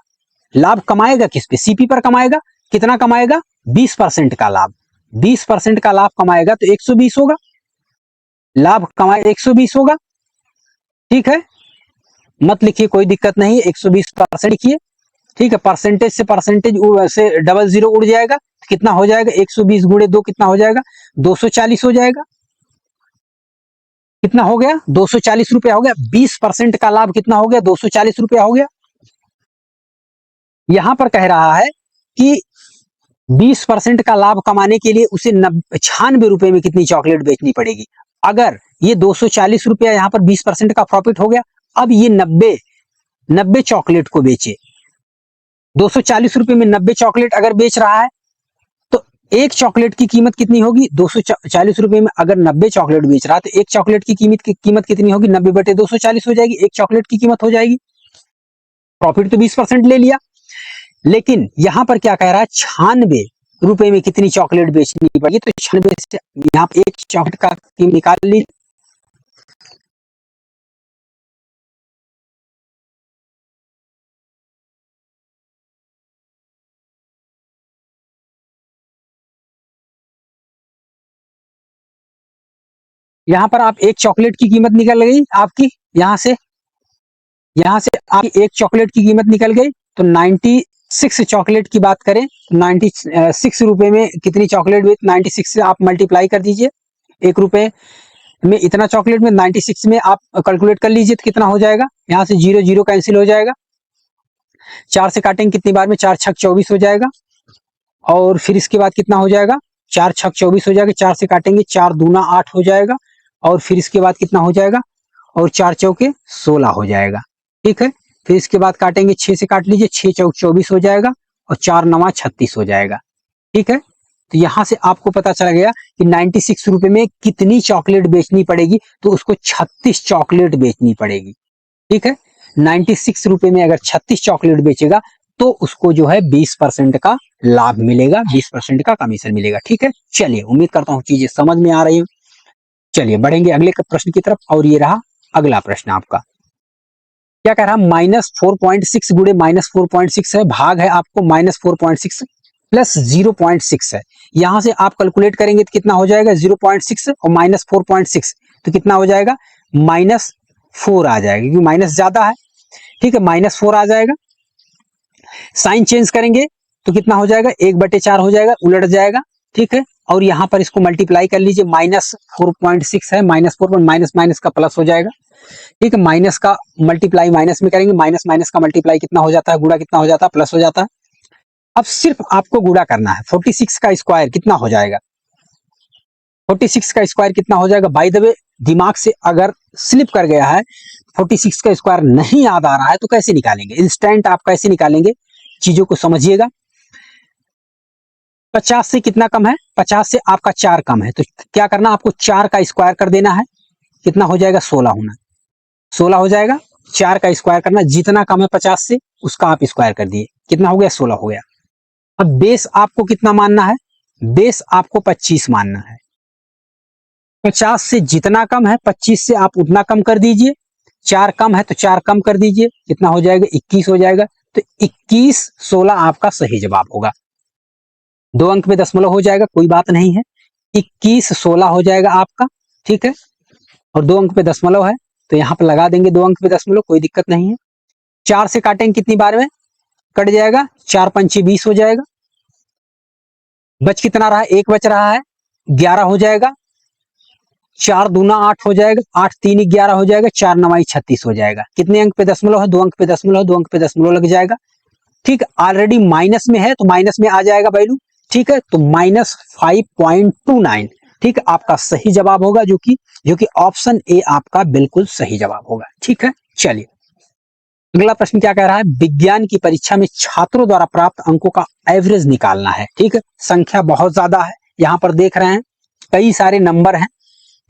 लाभ कमाएगा किस पे? सीपी पर कमाएगा। कितना कमाएगा? 20% का लाभ। 20% का लाभ कमाएगा तो 120 होगा। लाभ कमाए 120 होगा। ठीक है, मत लिखिए, कोई दिक्कत नहीं है, 120% लिखिए। ठीक है, परसेंटेज से डबल जीरो उड़ जाएगा, कितना हो जाएगा? 120 गुणे 2 कितना हो जाएगा? 240 हो जाएगा। कितना हो गया? 240 रुपया हो गया। 20% का लाभ कितना हो गया? 240 रुपया हो गया। यहां पर कह रहा है कि 20% का लाभ कमाने के लिए उसे 96 रुपए में कितनी चॉकलेट बेचनी पड़ेगी। अगर ये 240 रुपया यहां पर 20% का प्रॉफिट हो गया, अब ये 90 चॉकलेट को बेचे। 240 रुपए में 90 चॉकलेट अगर बेच रहा है तो एक चॉकलेट की कीमत कितनी होगी 240 रुपए में। अगर 90 चॉकलेट बेच रहा तो एक चॉकलेट की कीमत कितनी होगी 90/240 हो जाएगी, एक चॉकलेट की कीमत हो जाएगी। प्रॉफिट तो 20% ले लिया। लेकिन यहां पर क्या कह रहा है 96 रुपए में कितनी चॉकलेट बेचनी पड़ेगी, तो 96 से यहाँ पे एक चॉकलेट का कीमत निकाल ली। यहां पर आप एक चॉकलेट की कीमत निकल गई आपकी, यहां से आपकी एक चॉकलेट की कीमत निकल गई। तो 96 चॉकलेट की बात करें, 96 रुपए में कितनी चॉकलेट बेच, 96 से आप मल्टीप्लाई कर दीजिए। 1 रुपए में इतना चॉकलेट में 96 में आप कैलकुलेट कर लीजिए तो कितना हो जाएगा। यहाँ से 0 0 कैंसिल हो जाएगा। 4 से काटेंगे कितनी बार में, 4 छक 24 हो जाएगा। और फिर इसके बाद कितना हो जाएगा, 4 छक 24 हो जाएगा। 4 से काटेंगे 4 दूना 8 हो जाएगा। और फिर इसके बाद कितना हो जाएगा, और 4 चौके 16 हो जाएगा। ठीक है, फिर इसके बाद काटेंगे 6 से काट लीजिए, 6 चौक 24 हो जाएगा और 4 नवा 36 हो जाएगा। ठीक है, तो यहां से आपको पता चला गया कि 96 रुपए में कितनी चॉकलेट बेचनी पड़ेगी, तो उसको 36 चॉकलेट बेचनी पड़ेगी। ठीक है, 96 रुपए में अगर 36 चॉकलेट बेचेगा तो उसको जो है 20% का लाभ मिलेगा, 20% का कमीशन मिलेगा। ठीक है, चलिए उम्मीद करता हूँ चीजें समझ में आ रही है। चलिए बढ़ेंगे अगले प्रश्न की तरफ, और ये रहा अगला प्रश्न आपका। क्या कह रहा है, -4.6 गुणे -4.6 है, भाग है आपको -4.6 प्लस 0.6 है। यहां से आप कैलकुलेट करेंगे तो कितना हो जाएगा, 0.6 और -4.6 तो कितना हो जाएगा, -4 आ जाएगा, क्योंकि माइनस ज्यादा है। ठीक है, -4 आ जाएगा। साइन चेंज करेंगे तो कितना हो जाएगा, 1/4 हो जाएगा, उलट जाएगा। ठीक है, और यहां पर इसको मल्टीप्लाई कर लीजिए, -4.6 है, -4 माइनस माइनस का प्लस हो जाएगा। ठीक है, माइनस का मल्टीप्लाई माइनस में करेंगे, माइनस माइनस का मल्टीप्लाई कितना हो जाता है, गुणा कितना हो जाता है, प्लस हो जाता है। अब सिर्फ आपको गुणा करना है। 46 का स्क्वायर कितना हो जाएगा, 46 का स्क्वायर कितना हो जाएगा। बाय द वे, दिमाग से अगर स्लिप कर गया है, 46 का स्क्वायर नहीं याद आ रहा है, तो कैसे निकालेंगे, इंस्टेंट आप कैसे निकालेंगे, चीजों को समझिएगा। 50 से कितना कम है, 50 से आपका 4 कम है, तो क्या करना, आपको 4 का स्क्वायर कर देना है। कितना हो जाएगा, 16 होना, 16 हो जाएगा। 4 का स्क्वायर करना, जितना कम है 50 से उसका आप स्क्वायर कर दिए, कितना हो गया, 16 हो गया। अब बेस आपको कितना मानना है, बेस आपको 25 मानना है। 50 से जितना कम है 25 से आप उतना कम कर दीजिए। 4 कम है तो 4 कम कर दीजिए, कितना हो जाएगा, 21 हो जाएगा। तो 21 16 आपका सही जवाब होगा। 2 अंक पे दशमलव हो जाएगा, कोई बात नहीं है, 21 16 हो जाएगा आपका। ठीक है, और 2 अंक पे दशमलव है तो यहाँ पे लगा देंगे 2 अंक पे दशमलव, कोई दिक्कत नहीं है। 4 से काटेंगे कितनी बार में, कट जाएगा, 4 पंचे 20 हो जाएगा। बच कितना रहा, 1 बच रहा है, 11 हो जाएगा। 4 दूना 8 हो जाएगा, 8 3 11 हो जाएगा, 4 9 36 हो जाएगा। कितने अंक पे दशमलव है, 2 अंक पे दशमलव, 2 अंक पे दशमलव लग जाएगा। ठीक, ऑलरेडी माइनस में है तो माइनस में आ जाएगा वैल्यू। ठीक है, तो -5.29 ठीक है आपका सही जवाब होगा, जो कि ऑप्शन ए आपका बिल्कुल सही जवाब होगा। ठीक है, चलिए अगला प्रश्न क्या कह रहा है, विज्ञान की परीक्षा में छात्रों द्वारा प्राप्त अंकों का एवरेज निकालना है। ठीक है, संख्या बहुत ज्यादा है, यहाँ पर देख रहे हैं कई सारे नंबर हैं।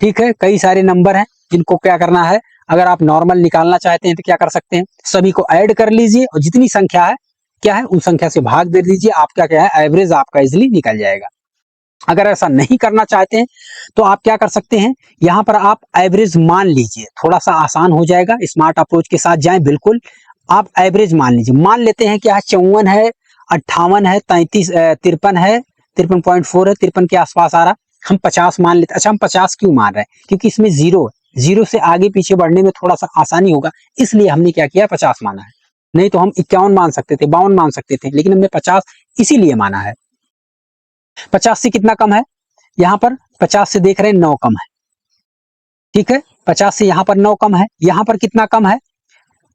ठीक है, कई सारे नंबर हैं जिनको क्या करना है, अगर आप नॉर्मल निकालना चाहते हैं तो क्या कर सकते हैं, सभी को ऐड कर लीजिए और जितनी संख्या है क्या है उन संख्या से भाग दे दीजिए, आपका क्या है एवरेज आपका इजिली निकल जाएगा। अगर ऐसा नहीं करना चाहते हैं तो आप क्या कर सकते हैं, यहाँ पर आप एवरेज मान लीजिए, थोड़ा सा आसान हो जाएगा, स्मार्ट अप्रोच के साथ जाएं। बिल्कुल आप एवरेज मान लीजिए, मान लेते हैं क्या है 54 है, 58 है, 33 53 है, 53.4 है, 53 के आसपास आ रहा, हम 50 मान लेते। अच्छा, हम 50 क्यों मान रहे हैं, क्योंकि इसमें जीरो से आगे पीछे बढ़ने में थोड़ा सा आसानी होगा, इसलिए हमने क्या किया 50 माना है। नहीं तो हम 51 मान सकते थे, 52 मान सकते थे, लेकिन हमने 50 इसीलिए माना है। 50 से कितना कम है, यहाँ पर 50 से देख रहे हैं 9 कम है। ठीक है, 50 से यहाँ पर 9 कम है, यहाँ पर कितना कम है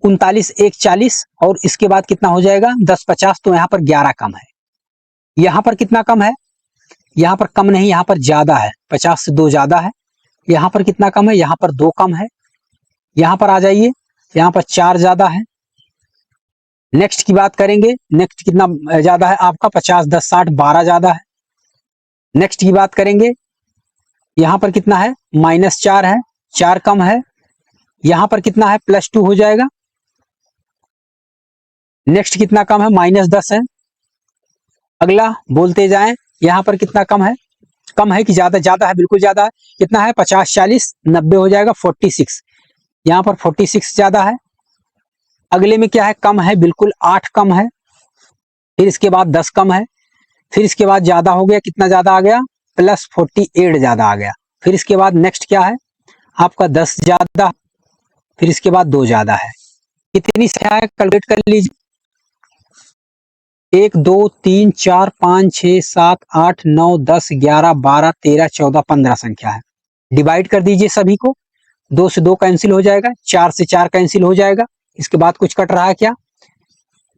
39 1 40, और इसके बाद कितना हो जाएगा 10 50, तो यहाँ पर 11 कम है। यहाँ पर कितना कम है, यहाँ पर कम नहीं, यहाँ पर ज्यादा है, 50 से 2 ज्यादा है। यहाँ पर कितना कम है, यहाँ पर 2 कम है। यहाँ पर आ जाइए, यहाँ पर 4 ज्यादा है। नेक्स्ट की बात करेंगे, नेक्स्ट कितना ज्यादा है आपका, 50 10 60 12 ज्यादा है। नेक्स्ट की बात करेंगे, यहां पर कितना है, -4 है, 4 कम है, यहां पर कितना है, +2 हो जाएगा। नेक्स्ट कितना कम है, -10 है। अगला बोलते जाएं, यहां पर कितना कम है कि ज्यादा, ज्यादा है, बिल्कुल ज्यादा है। कितना है, 50 40 90 हो जाएगा, 46। यहां पर 46 ज्यादा है। अगले में क्या है, कम है, बिल्कुल 8 कम है। फिर इसके बाद 10 कम है। फिर इसके बाद ज्यादा हो गया, कितना ज्यादा आ गया, +48 ज्यादा आ गया। फिर इसके बाद नेक्स्ट क्या है आपका, 10 ज्यादा। फिर इसके बाद 2 ज्यादा है। कितनी संख्या है, कैलकुलेट कर लीजिए। 1 2 3 4 5 6 7 8 9 10 11 12 13 14 15 संख्या है। डिवाइड कर दीजिए सभी को। 2 से 2 कैंसिल हो जाएगा, 4 से 4 कैंसिल हो जाएगा। इसके बाद कुछ कट रहा है क्या,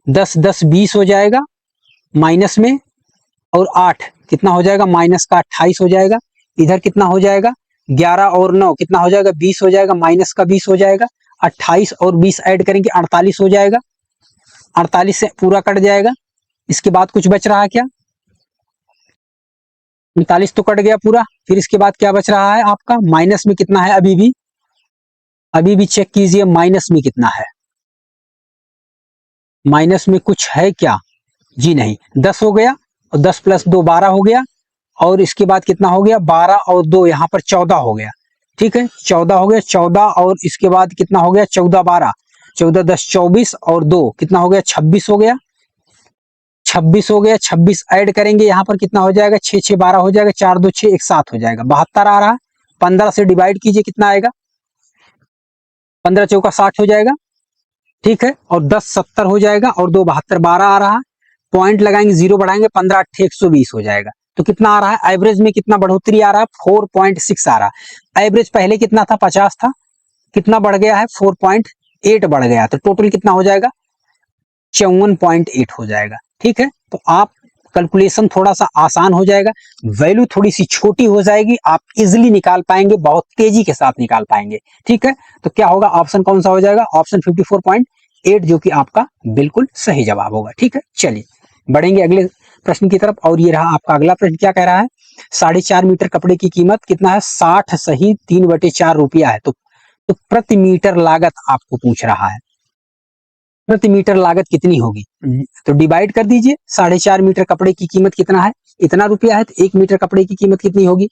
10 10 20 हो जाएगा माइनस में, और 8 कितना हो जाएगा, माइनस का 28 हो जाएगा। इधर कितना हो जाएगा, 11 और 9 कितना हो जाएगा, 20 हो जाएगा, माइनस का 20 हो जाएगा। 28 और 20 ऐड करेंगे 48 हो जाएगा। 48 से पूरा कट जाएगा। इसके बाद कुछ बच रहा है क्या, 39 तो कट गया पूरा। फिर इसके बाद क्या बच रहा है आपका, माइनस में कितना है, अभी भी चेक कीजिए माइनस में कितना है। माइनस में कुछ है क्या, जी नहीं। 10 हो गया, और 10 + 2 12 हो गया। और इसके बाद कितना हो गया, 12 और 2 यहाँ पर 14 हो गया। ठीक है, 14 हो गया, 14 और इसके बाद कितना हो गया, 14 12 14 10 24 और 2 कितना हो गया, 26 हो गया। 26 हो गया, 26 ऐड करेंगे यहाँ पर कितना हो जाएगा, 6 6 12 हो जाएगा, 4 2 6 1 7 हो जाएगा, 72 आ रहा है। 15 से डिवाइड कीजिए, कितना आएगा, 15 चौका 60 हो जाएगा। ठीक है, और 10 70 हो जाएगा, और 2 72 12 आ रहा है। पॉइंट लगाएंगे, 0 बढ़ाएंगे, 15 8 120 हो जाएगा। तो कितना आ रहा है, एवरेज में कितना बढ़ोतरी आ रहा है, 4.6 आ रहा है। एवरेज पहले कितना था, 50 था, कितना बढ़ गया है, 4.8 बढ़ गया। तो टोटल कितना हो जाएगा, 54.8 हो जाएगा। ठीक है, तो आप कैलकुलेशन थोड़ा सा आसान हो जाएगा, वैल्यू थोड़ी सी छोटी हो जाएगी, आप इजिली निकाल पाएंगे, बहुत तेजी के साथ निकाल पाएंगे। ठीक है, तो क्या होगा, ऑप्शन कौन सा हो जाएगा, ऑप्शन 54.8, जो कि आपका बिल्कुल सही जवाब होगा। ठीक है, चलिए बढ़ेंगे अगले प्रश्न की तरफ। और ये रहा आपका अगला प्रश्न, क्या कह रहा है, 4.5 मीटर कपड़े की कीमत कितना है, 60 सही 3/4 रुपया है। तो प्रति मीटर लागत आपको पूछ रहा है, प्रति मीटर लागत कितनी होगी। तो डिवाइड कर दीजिए, 4.5 मीटर कपड़े की कीमत कितना है, इतना रुपया है, तो 1 मीटर कपड़े की कीमत कितनी होगी,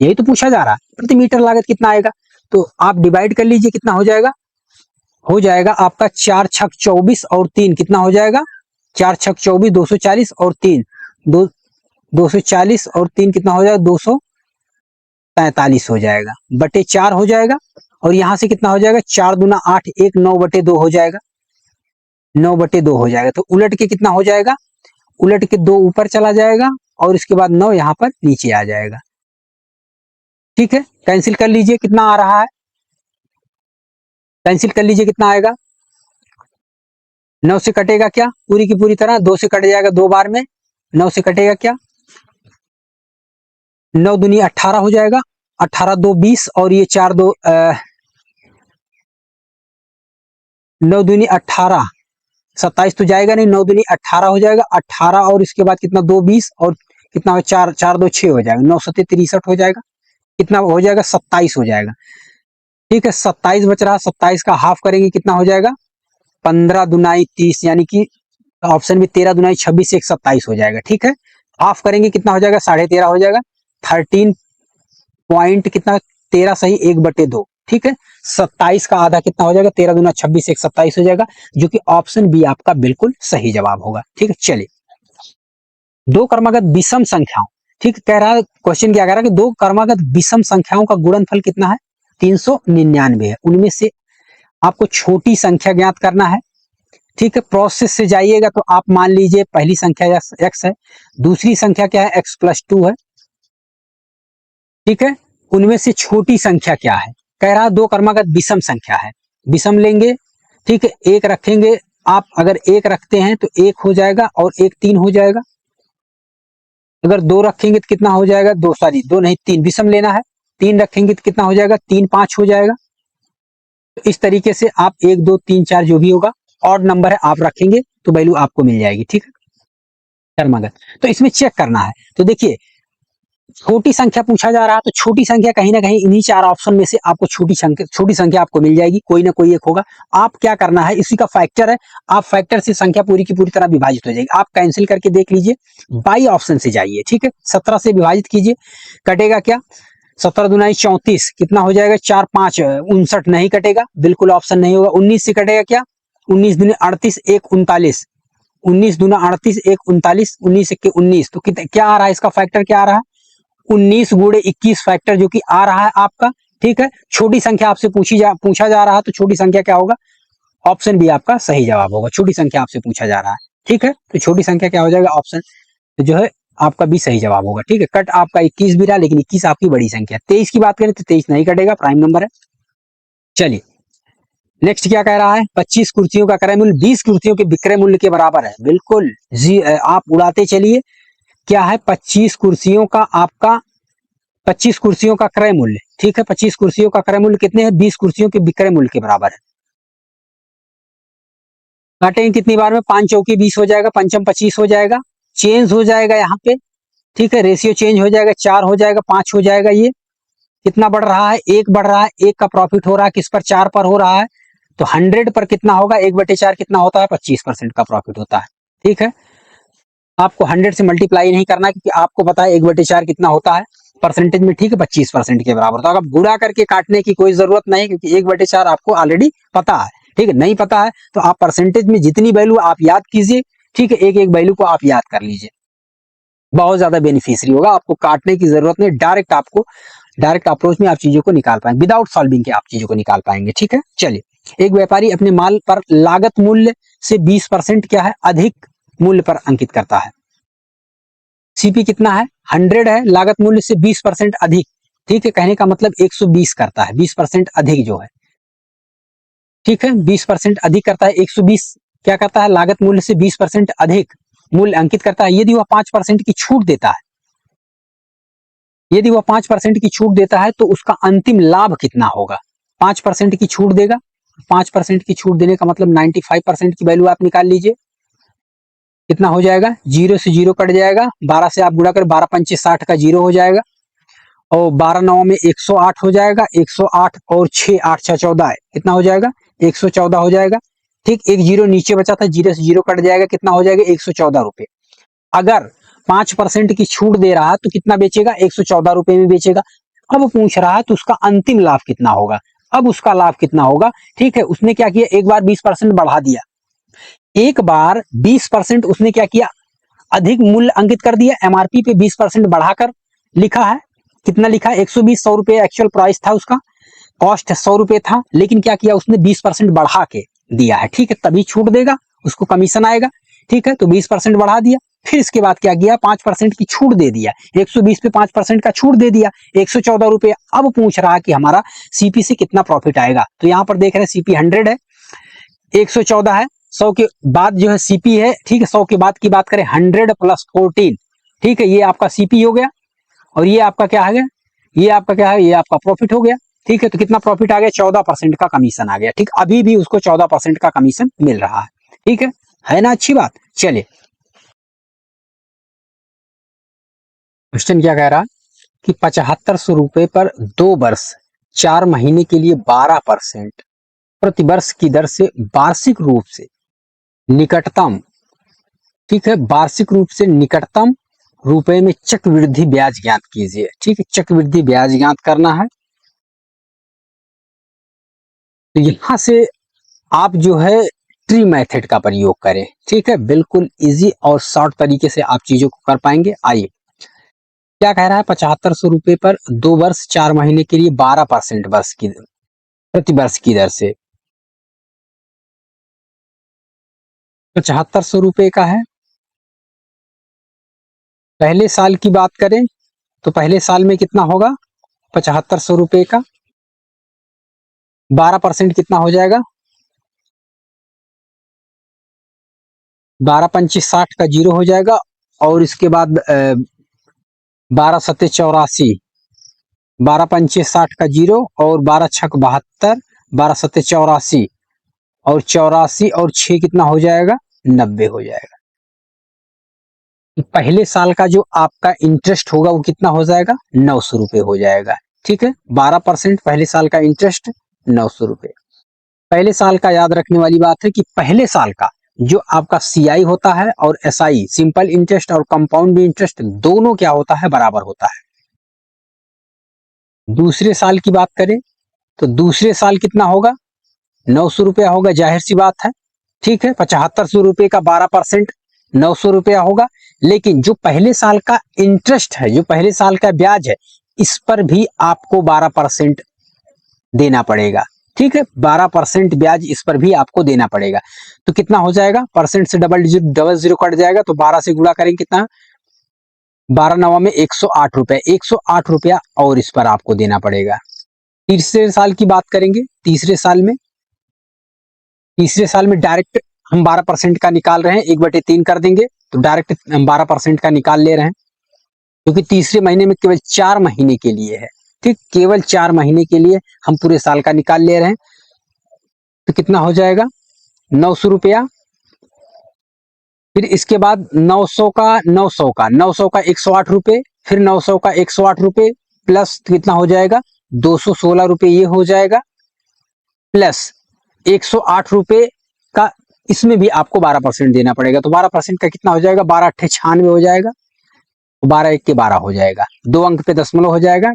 यही तो पूछा जा रहा है, प्रति मीटर लागत कितना आएगा। तो आप डिवाइड कर लीजिए, कितना हो जाएगा आपका 4 छक 24 और 3 कितना हो जाएगा, 4 छक 24 240 और 3 240 और 3 कितना हो जाएगा, 243 हो जाएगा, बटे 4 हो जाएगा। और यहां से कितना हो जाएगा, 4 दूना 8 1 9/2 हो जाएगा, 9/2 हो जाएगा। तो उलट के कितना हो जाएगा, उलट के 2 ऊपर चला जाएगा, और इसके बाद 9 यहाँ पर नीचे आ जाएगा। ठीक है, कैंसिल कर लीजिए, कितना आ रहा है, कैंसिल कर लीजिए, कितना आएगा, 9 से कटेगा क्या, पूरी की पूरी तरह 2 से कट जाएगा, 2 बार में 9 से कटेगा क्या, 9 दूनी 18 हो जाएगा, 18 2 20, और ये 4 2 9 दूनी 18 27 तो जाएगा नहीं, 9 दूनी 18 हो जाएगा, 18 और इसके बाद कितना 2 20, और कितना हो 4 4 2 6 हो जाएगा, 9 7 63 हो जाएगा, कितना हो जाएगा, 27 हो जाएगा। ठीक है, 27 बच रहा, 27 का हाफ करेंगे, कितना हो जाएगा, 15 दुनाई 30, यानी कि ऑप्शन में 13 दुनाई 26 1 27 हो जाएगा। ठीक है, हाफ करेंगे, कितना हो जाएगा, 13.5 हो जाएगा, 13 पॉइंट कितना, 13 सही 1/2। ठीक है, 27 का आधा कितना हो जाएगा, 13 दूना 26 1 27 हो जाएगा, जो कि ऑप्शन बी आपका बिल्कुल सही जवाब होगा। ठीक है, चलिए, दो क्रमागत विषम संख्याओं, ठीक कह रहा है क्वेश्चन, क्या कह रहा है कि दो क्रमागत विषम संख्याओं का गुणनफल कितना है, 399 है। उनमें से आपको छोटी संख्या ज्ञात करना है। ठीक है, प्रोसेस से जाइएगा तो आप मान लीजिए पहली संख्या x है, दूसरी संख्या क्या है, x + 2 है। ठीक है, उनमें से छोटी संख्या क्या है, कह रहा है दो क्रमागत विषम संख्या है, विषम लेंगे। ठीक है, एक रखेंगे, आप अगर एक रखते हैं तो 1 हो जाएगा, और 1 3 हो जाएगा। अगर 2 रखेंगे तो कितना हो जाएगा, 2 सॉरी 2 नहीं 3, विषम लेना है। 3 रखेंगे तो कितना हो जाएगा, 3 5 हो जाएगा। तो इस तरीके से आप 1 2 3 4 जो भी होगा ऑड नंबर है आप रखेंगे तो वैल्यू आपको मिल जाएगी। ठीक है, क्रमागत। तो इसमें चेक करना है, तो देखिए छोटी संख्या पूछा जा रहा है तो छोटी संख्या कहीं ना कहीं इन्हीं चार ऑप्शन में से आपको छोटी संख्या आपको मिल जाएगी, कोई ना कोई एक होगा। आप क्या करना है, इसी का फैक्टर है, आप फैक्टर से संख्या पूरी की पूरी तरह विभाजित हो जाएगी। आप कैंसिल करके देख लीजिए, बाई ऑप्शन से जाइए, ठीक है, 17 से विभाजित कीजिए, कटेगा क्या, 17 दूना 34, कितना हो जाएगा, 4 5 59, नहीं कटेगा, बिल्कुल ऑप्शन नहीं होगा। 19 से कटेगा क्या, 19 दूनी 38, 1 39, 19 दूना 38, 1 39, 19 1 19, तो क्या आ रहा है, इसका फैक्टर क्या आ रहा है, 19 गुणे 21 फैक्टर जो कि आ रहा है आपका, ठीक है। छोटी संख्या आपसे पूछा जा रहा है तो छोटी संख्या क्या होगा, ऑप्शन बी आपका सही जवाब होगा। छोटी संख्या आपसे पूछा जा रहा है, ठीक है, तो छोटी संख्या क्या हो जाएगा, ऑप्शन जो है आपका भी सही जवाब होगा, ठीक है। कट आपका 21 भी रहा, लेकिन 21 आपकी बड़ी संख्या। 23 की बात करें तो 23 नहीं कटेगा, प्राइम नंबर है। चलिए नेक्स्ट क्या कह रहा है, 25 कुर्सियों का क्रय मूल्य 20 कुर्सियों के विक्रय मूल्य के बराबर है, बिल्कुल जी, आप उड़ाते चलिए। क्या है, 25 कुर्सियों का आपका 25 कुर्सियों का क्रय मूल्य, ठीक है, 25 कुर्सियों का क्रय मूल्य कितने हैं, 20 कुर्सियों के विक्रय मूल्य के बराबर है। काटेंगे कितनी बार में, 5 चौकी 20 हो जाएगा, पंचम 25 हो जाएगा, चेंज हो जाएगा यहाँ पे, ठीक है, रेशियो चेंज हो जाएगा, 4 हो जाएगा, 5 हो जाएगा, ये कितना बढ़ रहा है, 1 बढ़ रहा है, 1 का प्रॉफिट हो रहा है किस पर, 4 पर हो रहा है, तो 100 पर कितना होगा, 1/4 कितना होता है, 25% का प्रॉफिट होता है, ठीक है। आपको 100 से मल्टीप्लाई नहीं करना, क्योंकि आपको पता है 1/4 कितना होता है परसेंटेज में, ठीक है, 25% के बराबर। तो अगर गुणा करके काटने की कोई जरूरत नहीं, क्योंकि 1/4 आपको ऑलरेडी पता है, ठीक है। नहीं पता है तो आप परसेंटेज में जितनी वैल्यू आप याद कीजिए, ठीक है, एक एक वैल्यू को आप याद कर लीजिए, बहुत ज्यादा बेनिफिशियरी होगा। आपको काटने की जरूरत नहीं, डायरेक्ट अप्रोच में आप चीजों को निकाल पाएंगे, विदाउट सॉल्विंग के आप चीजों को निकाल पाएंगे, ठीक है। चलिए, एक व्यापारी अपने माल पर लागत मूल्य से 20% क्या है, अधिक मूल्य पर अंकित करता है। सीपी कितना है, 100 है, लागत मूल्य से 20% अधिक, ठीक है, कहने का मतलब 120 करता है, 20% अधिक जो है, ठीक है, 20% अधिक करता है, 120 क्या करता है, लागत मूल्य से 20% अधिक मूल्य अंकित करता है। यदि वह 5% की छूट देता है, यदि वह 5% की छूट देता है तो उसका अंतिम लाभ कितना होगा, 5% की छूट देगा, 5% की छूट देने का मतलब 95% की वैल्यू आप निकाल लीजिए, कितना हो जाएगा, 0 से 0 कट जाएगा, 12 से आप गुणा कर, 12 पंचे 60 का 0 हो जाएगा, और 12 9 में 108 हो जाएगा, 108 और 6 8 6 14 है, कितना हो जाएगा, 114 हो जाएगा, ठीक, एक 0 नीचे बचा था, 0 से 0 कट जाएगा, कितना हो जाएगा, 114 रुपए। अगर 5% की छूट दे रहा है तो कितना बेचेगा, 114 रुपए में बेचेगा। अब पूछ रहा है तो उसका अंतिम लाभ कितना होगा, अब उसका लाभ कितना होगा, ठीक है, उसने क्या किया, एक बार 20% बढ़ा दिया, एक बार 20% उसने क्या किया, अधिक मूल्य अंकित कर दिया, एमआरपी पे 20% बढ़ाकर लिखा है, कितना लिखा है, 120, 100 रुपए एक्चुअल प्राइस था उसका, कॉस्ट 100 रुपए था, लेकिन क्या किया उसने 20% बढ़ा के दिया है, ठीक है, तभी छूट देगा, उसको कमीशन आएगा, ठीक है, तो 20% बढ़ा दिया, फिर इसके बाद क्या किया, 5% की छूट दे दिया, 120 पे 5% का छूट दे दिया, 114 रुपए। अब पूछ रहा है कि हमारा सीपी से कितना प्रॉफिट आएगा, तो यहाँ पर देख रहे हैं सीपी 100 है, 114 है, 100 के बाद जो है सीपी है, ठीक है, 100 के बाद की बात करें 100 + 14, ठीक है, ये आपका सीपी हो गया, और ये आपका क्या है, ये आपका क्या है, ये आपका प्रॉफिट हो गया, ठीक है। तो कितना प्रॉफिट आ गया, 14% का कमीशन आ गया, ठीक, अभी भी उसको 14% का कमीशन मिल रहा है, ठीक है ना, अच्छी बात। चलिए क्वेश्चन क्या कह रहा है कि 7500 रुपए पर 2 वर्ष 4 महीने के लिए 12% प्रतिवर्ष की दर से वार्षिक रूप से निकटतम, ठीक है, वार्षिक रूप से निकटतम रुपए में चक्रवृद्धि ब्याज ज्ञात कीजिए, ठीक है, चक्रवृद्धि ब्याज ज्ञात करना है। तो यहां से आप जो है ट्री मेथड का प्रयोग करें, ठीक है, बिल्कुल इजी और शॉर्ट तरीके से आप चीजों को कर पाएंगे। आइए क्या कह रहा है, 7500 रुपए पर 2 वर्ष 4 महीने के लिए 12% वर्ष की प्रति वर्ष की दर से, 7500 रुपए का है। पहले साल की बात करें तो पहले साल में कितना होगा, 7500 रुपए का 12% कितना हो जाएगा, 12 पंचे 60 का 0 हो जाएगा, और इसके बाद 12 सत्ते 84, 12 पंचे 60 का 0, और 12 छक 72, 12 सत्ते 84, और 84 और 6 कितना हो जाएगा, 90 हो जाएगा। पहले साल का जो आपका इंटरेस्ट होगा वो कितना हो जाएगा, 900 रुपये हो जाएगा। ठीक है, 12% पहले साल का इंटरेस्ट 900 रुपये। पहले साल का याद रखने वाली बात है कि पहले साल का जो आपका सीआई होता है और एसआई, सिंपल इंटरेस्ट और कंपाउंड इंटरेस्ट, दोनों क्या होता है, बराबर होता है। दूसरे साल की बात करें तो दूसरे साल कितना होगा, 900 रुपया होगा, जाहिर सी बात है। ठीक है, 7500 रुपये का 12% 900 रुपया होगा। लेकिन जो पहले साल का इंटरेस्ट है, जो पहले साल का ब्याज है, इस पर भी आपको 12% देना पड़ेगा। ठीक है, 12% ब्याज इस पर भी आपको देना पड़ेगा। तो कितना हो जाएगा, परसेंट से डबल जीरो कट जाएगा, तो 12 से गुणा करेंगे, कितना, 12 नवा में 108 रुपए, 108 रुपया और इस पर आपको देना पड़ेगा। तीसरे साल की बात करेंगे, तीसरे साल में डायरेक्ट हम 12% का निकाल रहे हैं, 1/3 कर देंगे, तो डायरेक्ट हम 12% का निकाल ले रहे हैं, क्योंकि तीसरे महीने में केवल 4 महीने के लिए है। ठीक, केवल 4 महीने के लिए हम पूरे साल का निकाल ले रहे हैं। तो कितना हो जाएगा, 900 रुपया। फिर इसके बाद 900 का 108 रुपये, फिर 900 का 108 रुपये प्लस कितना हो जाएगा, 216 रुपये ये हो जाएगा, प्लस 108 रुपये का इसमें भी आपको 12% देना पड़ेगा। तो 12% का कितना हो जाएगा, 12 अट्ठे 96 हो जाएगा, 12 एक के 12 हो जाएगा, 2 अंक पे दशमलव हो जाएगा।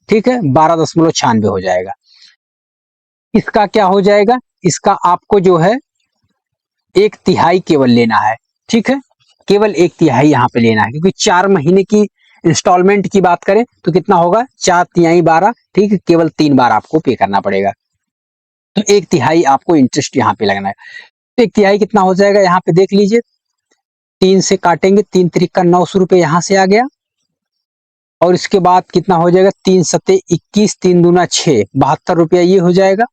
ठीक है, 12.96 हो जाएगा। इसका क्या हो जाएगा, इसका आपको जो है 1/3 केवल लेना है। ठीक है, केवल 1/3 यहाँ पे लेना है, क्योंकि 4 महीने की इंस्टॉलमेंट की बात करें तो कितना होगा, 4×3 12। ठीक है, केवल 3 बार आपको पे करना पड़ेगा, तो 1/3 आपको इंटरेस्ट यहाँ पे लगना है। तो 1/3 कितना हो जाएगा, यहाँ पे देख लीजिए, 3 से काटेंगे, 3 त्रिक का 900 रुपये यहाँ से आ गया, और इसके बाद कितना हो जाएगा, 3 सत्ते 21, 3 दूना 6, 72 रुपया ये हो जाएगा।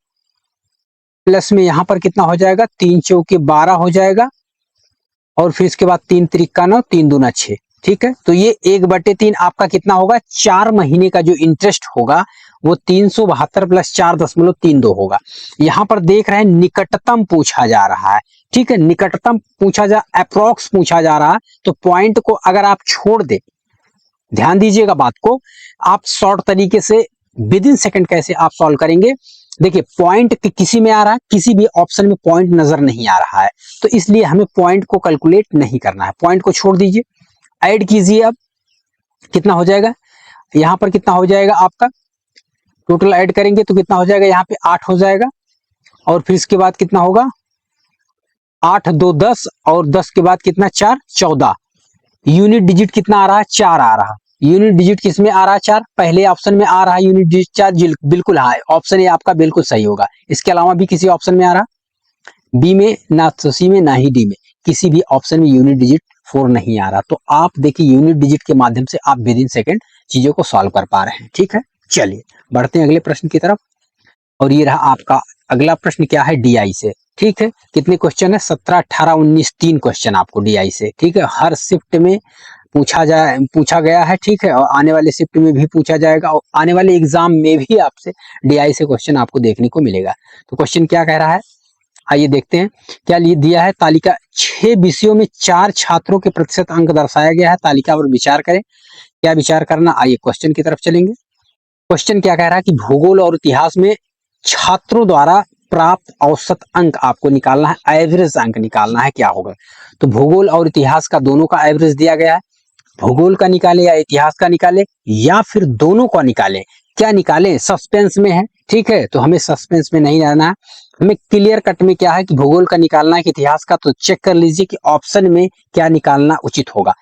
प्लस में यहाँ पर कितना हो जाएगा, 3 चौके 12 हो जाएगा, और फिर इसके बाद 3 त्रिक का 9, 3 दूना 6। ठीक है, तो ये 1/3 आपका कितना होगा, 4 महीने का जो इंटरेस्ट होगा वो 372 प्लस 4.32 होगा। यहाँ पर देख रहे हैं निकटतम पूछा जा रहा है। ठीक है, निकटतम अप्रोक्स पूछा जा रहा है, तो पॉइंट को अगर आप छोड़ दे, ध्यान दीजिएगा बात को, आप शॉर्ट तरीके से विद इन सेकंड कैसे आप सॉल्व करेंगे। देखिए, पॉइंट किसी में आ रहा है, किसी भी ऑप्शन में पॉइंट नजर नहीं आ रहा है, तो इसलिए हमें पॉइंट को कैलकुलेट नहीं करना है, पॉइंट को छोड़ दीजिए, ऐड कीजिए। अब कितना हो जाएगा, यहाँ पर कितना हो जाएगा आपका, टोटल ऐड करेंगे तो कितना हो जाएगा, यहाँ पे 8 हो जाएगा, और फिर इसके बाद कितना होगा, 8 2 10, और 10 के बाद कितना, 4 14। यूनिट डिजिट कितना आ रहा है, 4 आ रहा है। यूनिट डिजिट किस में आ रहा है, 4, पहले ऑप्शन में आ रहा है यूनिट डिजिट 4, बिल्कुल हाँ, ऑप्शन ए आपका बिल्कुल सही होगा। इसके अलावा भी किसी ऑप्शन में आ रहा, बी में ना, तो सी में ना ही डी में, किसी भी ऑप्शन में यूनिट डिजिट 4 नहीं आ रहा। तो आप देखिए, यूनिट डिजिट के माध्यम से आप विद इन सेकेंड चीजों को सॉल्व कर पा रहे हैं। ठीक है, चलिए बढ़ते हैं अगले प्रश्न की तरफ, और ये रहा आपका अगला प्रश्न, क्या है, डीआई से। ठीक है, कितने क्वेश्चन है, 17 18 19 3 क्वेश्चन आपको डीआई से। ठीक है, हर शिफ्ट में पूछा गया है। ठीक है, और आने वाले शिफ्ट में भी पूछा जाएगा, और आने वाले एग्जाम में भी आपसे डीआई से क्वेश्चन आपको देखने को मिलेगा। तो क्वेश्चन क्या कह रहा है, आइए देखते हैं। क्या दिया है, तालिका 6 विषयों में 4 छात्रों के प्रतिशत अंक दर्शाया गया है, तालिका पर विचार करें। क्या विचार करना, आइए क्वेश्चन की तरफ चलेंगे। क्वेश्चन क्या कह रहा है कि भूगोल और इतिहास में छात्रों द्वारा प्राप्त औसत अंक आपको निकालना है, एवरेज अंक निकालना है। क्या होगा, तो भूगोल और इतिहास का दोनों का एवरेज दिया गया है, भूगोल का निकाले या इतिहास का निकाले, या फिर दोनों का निकाले। क्या निकाले, सस्पेंस में है। ठीक है, तो हमें सस्पेंस में नहीं रहना है, हमें क्लियर कट में क्या है कि भूगोल का निकालना है कि इतिहास का। तो चेक कर लीजिए कि ऑप्शन में क्या निकालना उचित होगा।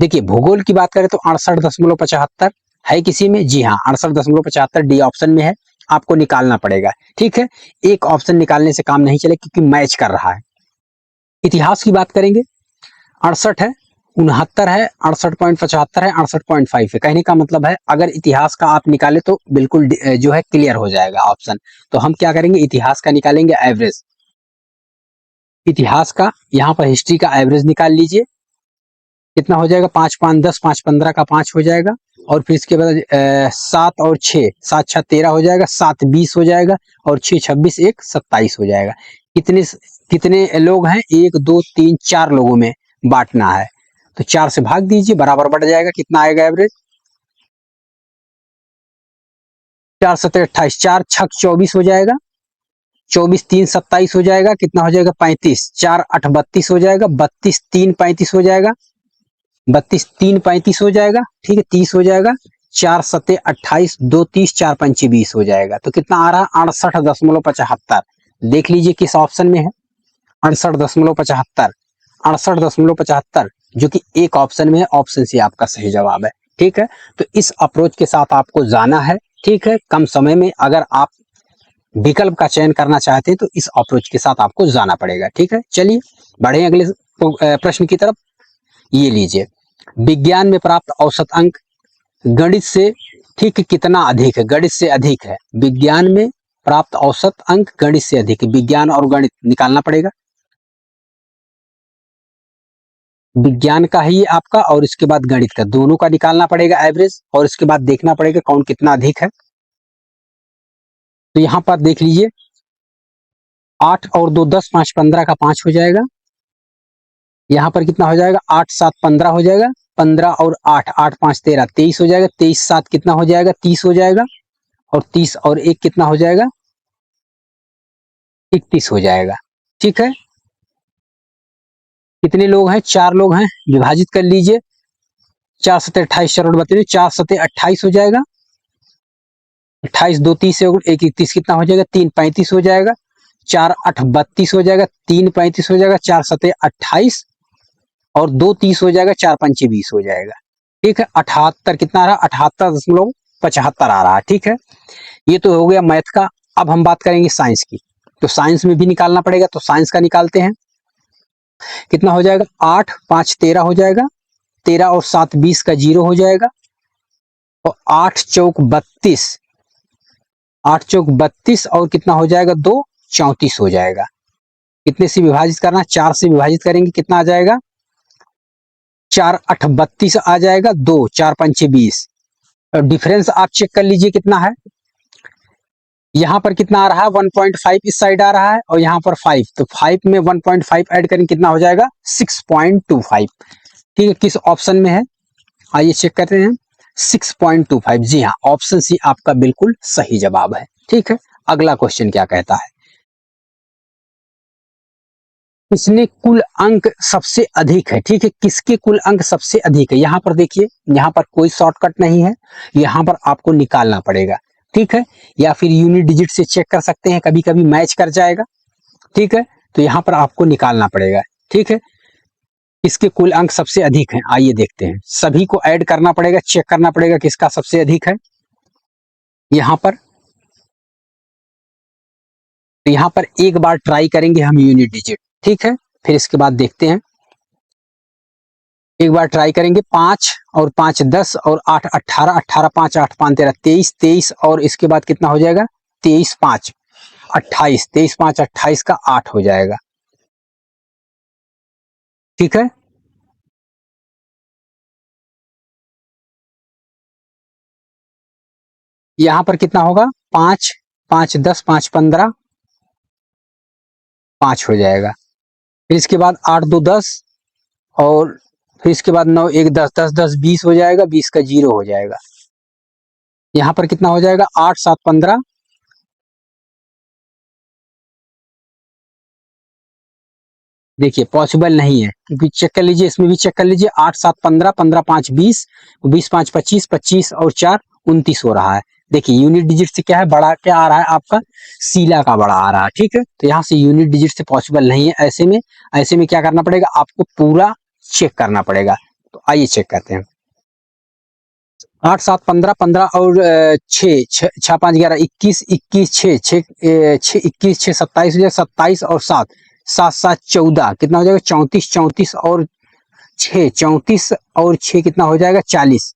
देखिए, भूगोल की बात करें तो 68.75 है किसी में, जी हाँ, 68.75 डी ऑप्शन में है, आपको निकालना पड़ेगा। ठीक है, एक ऑप्शन निकालने से काम नहीं चले, क्योंकि मैच कर रहा है। इतिहास की बात करेंगे, 68 है, 69 है, 68.75 है, 68.5 है। कहने का मतलब है अगर इतिहास का आप निकाले तो बिल्कुल जो है क्लियर हो जाएगा ऑप्शन। तो हम क्या करेंगे, इतिहास का निकालेंगे एवरेज, इतिहास का यहाँ पर हिस्ट्री का एवरेज निकाल लीजिए। कितना हो जाएगा, 5 5 10, 5 15 का 5 हो जाएगा, और फिर इसके बाद 7 और 6, 7 6 13 हो जाएगा, 7 20 हो जाएगा, और 6 26 1 27 हो जाएगा। कितने लोग हैं, 1 2 3 4 लोगों में बांटना है। तो 4 से भाग दीजिए, बराबर बढ़ जाएगा, कितना आएगा एवरेज? 4 सत्ते 28, 4 छक 24 हो जाएगा, 24 3 27 हो जाएगा, कितना हो जाएगा? 35, 4 8 32 हो जाएगा, 32 3 35 हो जाएगा, 32 3 35 हो जाएगा, ठीक है, 30 हो जाएगा, 4 सत्ते 28, 2 30, 4 पंचे 20 हो जाएगा। तो कितना आ रहा है? 68.75। देख लीजिए किस ऑप्शन में है, 68.75, 68.75, जो कि एक ऑप्शन में है, ऑप्शन सी आपका सही जवाब है। ठीक है, तो इस अप्रोच के साथ आपको जाना है। ठीक है, कम समय में अगर आप विकल्प का चयन करना चाहते हैं तो इस अप्रोच के साथ आपको जाना पड़ेगा। ठीक है, चलिए बढ़े अगले प्रश्न की तरफ। ये लीजिए, विज्ञान में प्राप्त औसत अंक गणित से ठीक कितना अधिक है? गणित से अधिक है। विज्ञान में प्राप्त औसत अंक गणित से अधिक है। विज्ञान और गणित निकालना पड़ेगा, विज्ञान का ही आपका और इसके बाद गणित का, दोनों का निकालना पड़ेगा एवरेज, और इसके बाद देखना पड़ेगा कौन कितना अधिक है। तो यहां पर देख लीजिए, 8 और 2 10, 5 15 का 5 हो जाएगा। यहाँ पर कितना हो जाएगा? 8 7 15 हो जाएगा, 15 और 8, 8 5 13, 23 हो जाएगा, 23 7 कितना हो जाएगा? 30 हो जाएगा, और 30 और 1 कितना हो जाएगा? 31 हो जाएगा। ठीक है, कितने लोग हैं? 4 लोग हैं, विभाजित कर लीजिए, 4 सत्ते 28, 4 बता 4 सत्ते 28 हो जाएगा, 28 2 30 1 31 कितना हो जाएगा? 3 35 हो जाएगा, 4 8 32 हो जाएगा, 3 35 हो जाएगा, 4 सत्ते 28 और 2 30 हो जाएगा, 4 पंचे 20 हो जाएगा। ठीक है, 78 कितना आ रहा है? 78.75 आ रहा है। ठीक है, ये तो हो गया मैथ का। अब हम बात करेंगे साइंस की, तो साइंस में भी निकालना पड़ेगा, तो साइंस का निकालते हैं। कितना हो जाएगा? 8 5 13 हो जाएगा, 13 और 7 20 का 0 हो जाएगा, और 8 चौक 32, 8 चौक 32 और कितना हो जाएगा? 2 34 हो जाएगा। कितने से विभाजित करना? 4 से विभाजित करेंगे, कितना आ जाएगा? 4 8 32 आ जाएगा, 2 4 पंचे 20। और डिफरेंस आप चेक कर लीजिए कितना है। यहाँ पर कितना आ रहा है? 1.5 इस साइड आ रहा है, और यहाँ पर 5, तो 5 में 1.5 ऐड करेंगे, कितना हो जाएगा? 6.25। ठीक है, किस ऑप्शन में है? आइए चेक करते हैं। 6.25, जी हाँ, ऑप्शन सी आपका बिल्कुल सही जवाब है। ठीक है, अगला क्वेश्चन क्या कहता है? किसने कुल अंक सबसे अधिक है? ठीक है, किसके कुल अंक सबसे अधिक है? यहाँ पर देखिए, यहाँ पर कोई शॉर्टकट नहीं है, यहाँ पर आपको निकालना पड़ेगा। ठीक है, या फिर यूनिट डिजिट से चेक कर सकते हैं, कभी कभी मैच कर जाएगा। ठीक है, तो यहाँ पर आपको निकालना पड़ेगा। ठीक है, किसके कुल अंक सबसे अधिक हैं? आइए देखते हैं, सभी को ऐड करना पड़ेगा, चेक करना पड़ेगा किसका सबसे अधिक है। यहाँ पर तो यहाँ पर एक बार ट्राई करेंगे हम यूनिट डिजिट। ठीक है, फिर इसके बाद देखते हैं, एक बार ट्राई करेंगे। 5 और 5 10 और 8 18, 18 5 8 5 13, 23, 23 और इसके बाद कितना हो जाएगा? 23 5 28, 23 5 28 का 8 हो जाएगा। ठीक है, यहाँ पर कितना होगा? 5 5 10 5 15, 5 हो जाएगा। फिर इसके बाद 8 2 10, और फिर इसके बाद 9 1 10 10 10 20 हो जाएगा, 20 का 0 हो जाएगा। यहाँ पर कितना हो जाएगा? 8 7 15, देखिए पॉसिबल नहीं है, क्योंकि चेक कर लीजिए, इसमें भी चेक कर लीजिए, 8 7 15, 15 5 20, 20 5 25, 25 और 4 29 हो रहा है। देखिए यूनिट डिजिट से क्या है? बड़ा क्या आ रहा है आपका? सीला का बड़ा आ रहा है। ठीक है, तो यहाँ से यूनिट डिजिट से पॉसिबल नहीं है। ऐसे में क्या करना पड़ेगा? आपको पूरा चेक करना पड़ेगा। तो आइए चेक करते हैं। 8 7 15, 15 और 6 6 5 11 21, 21 6 6 6 21 6 27 हो जाएगा, 27 और 7 7 7 14 कितना हो जाएगा? 34 34 और 6 34 और 6 कितना हो जाएगा? 40।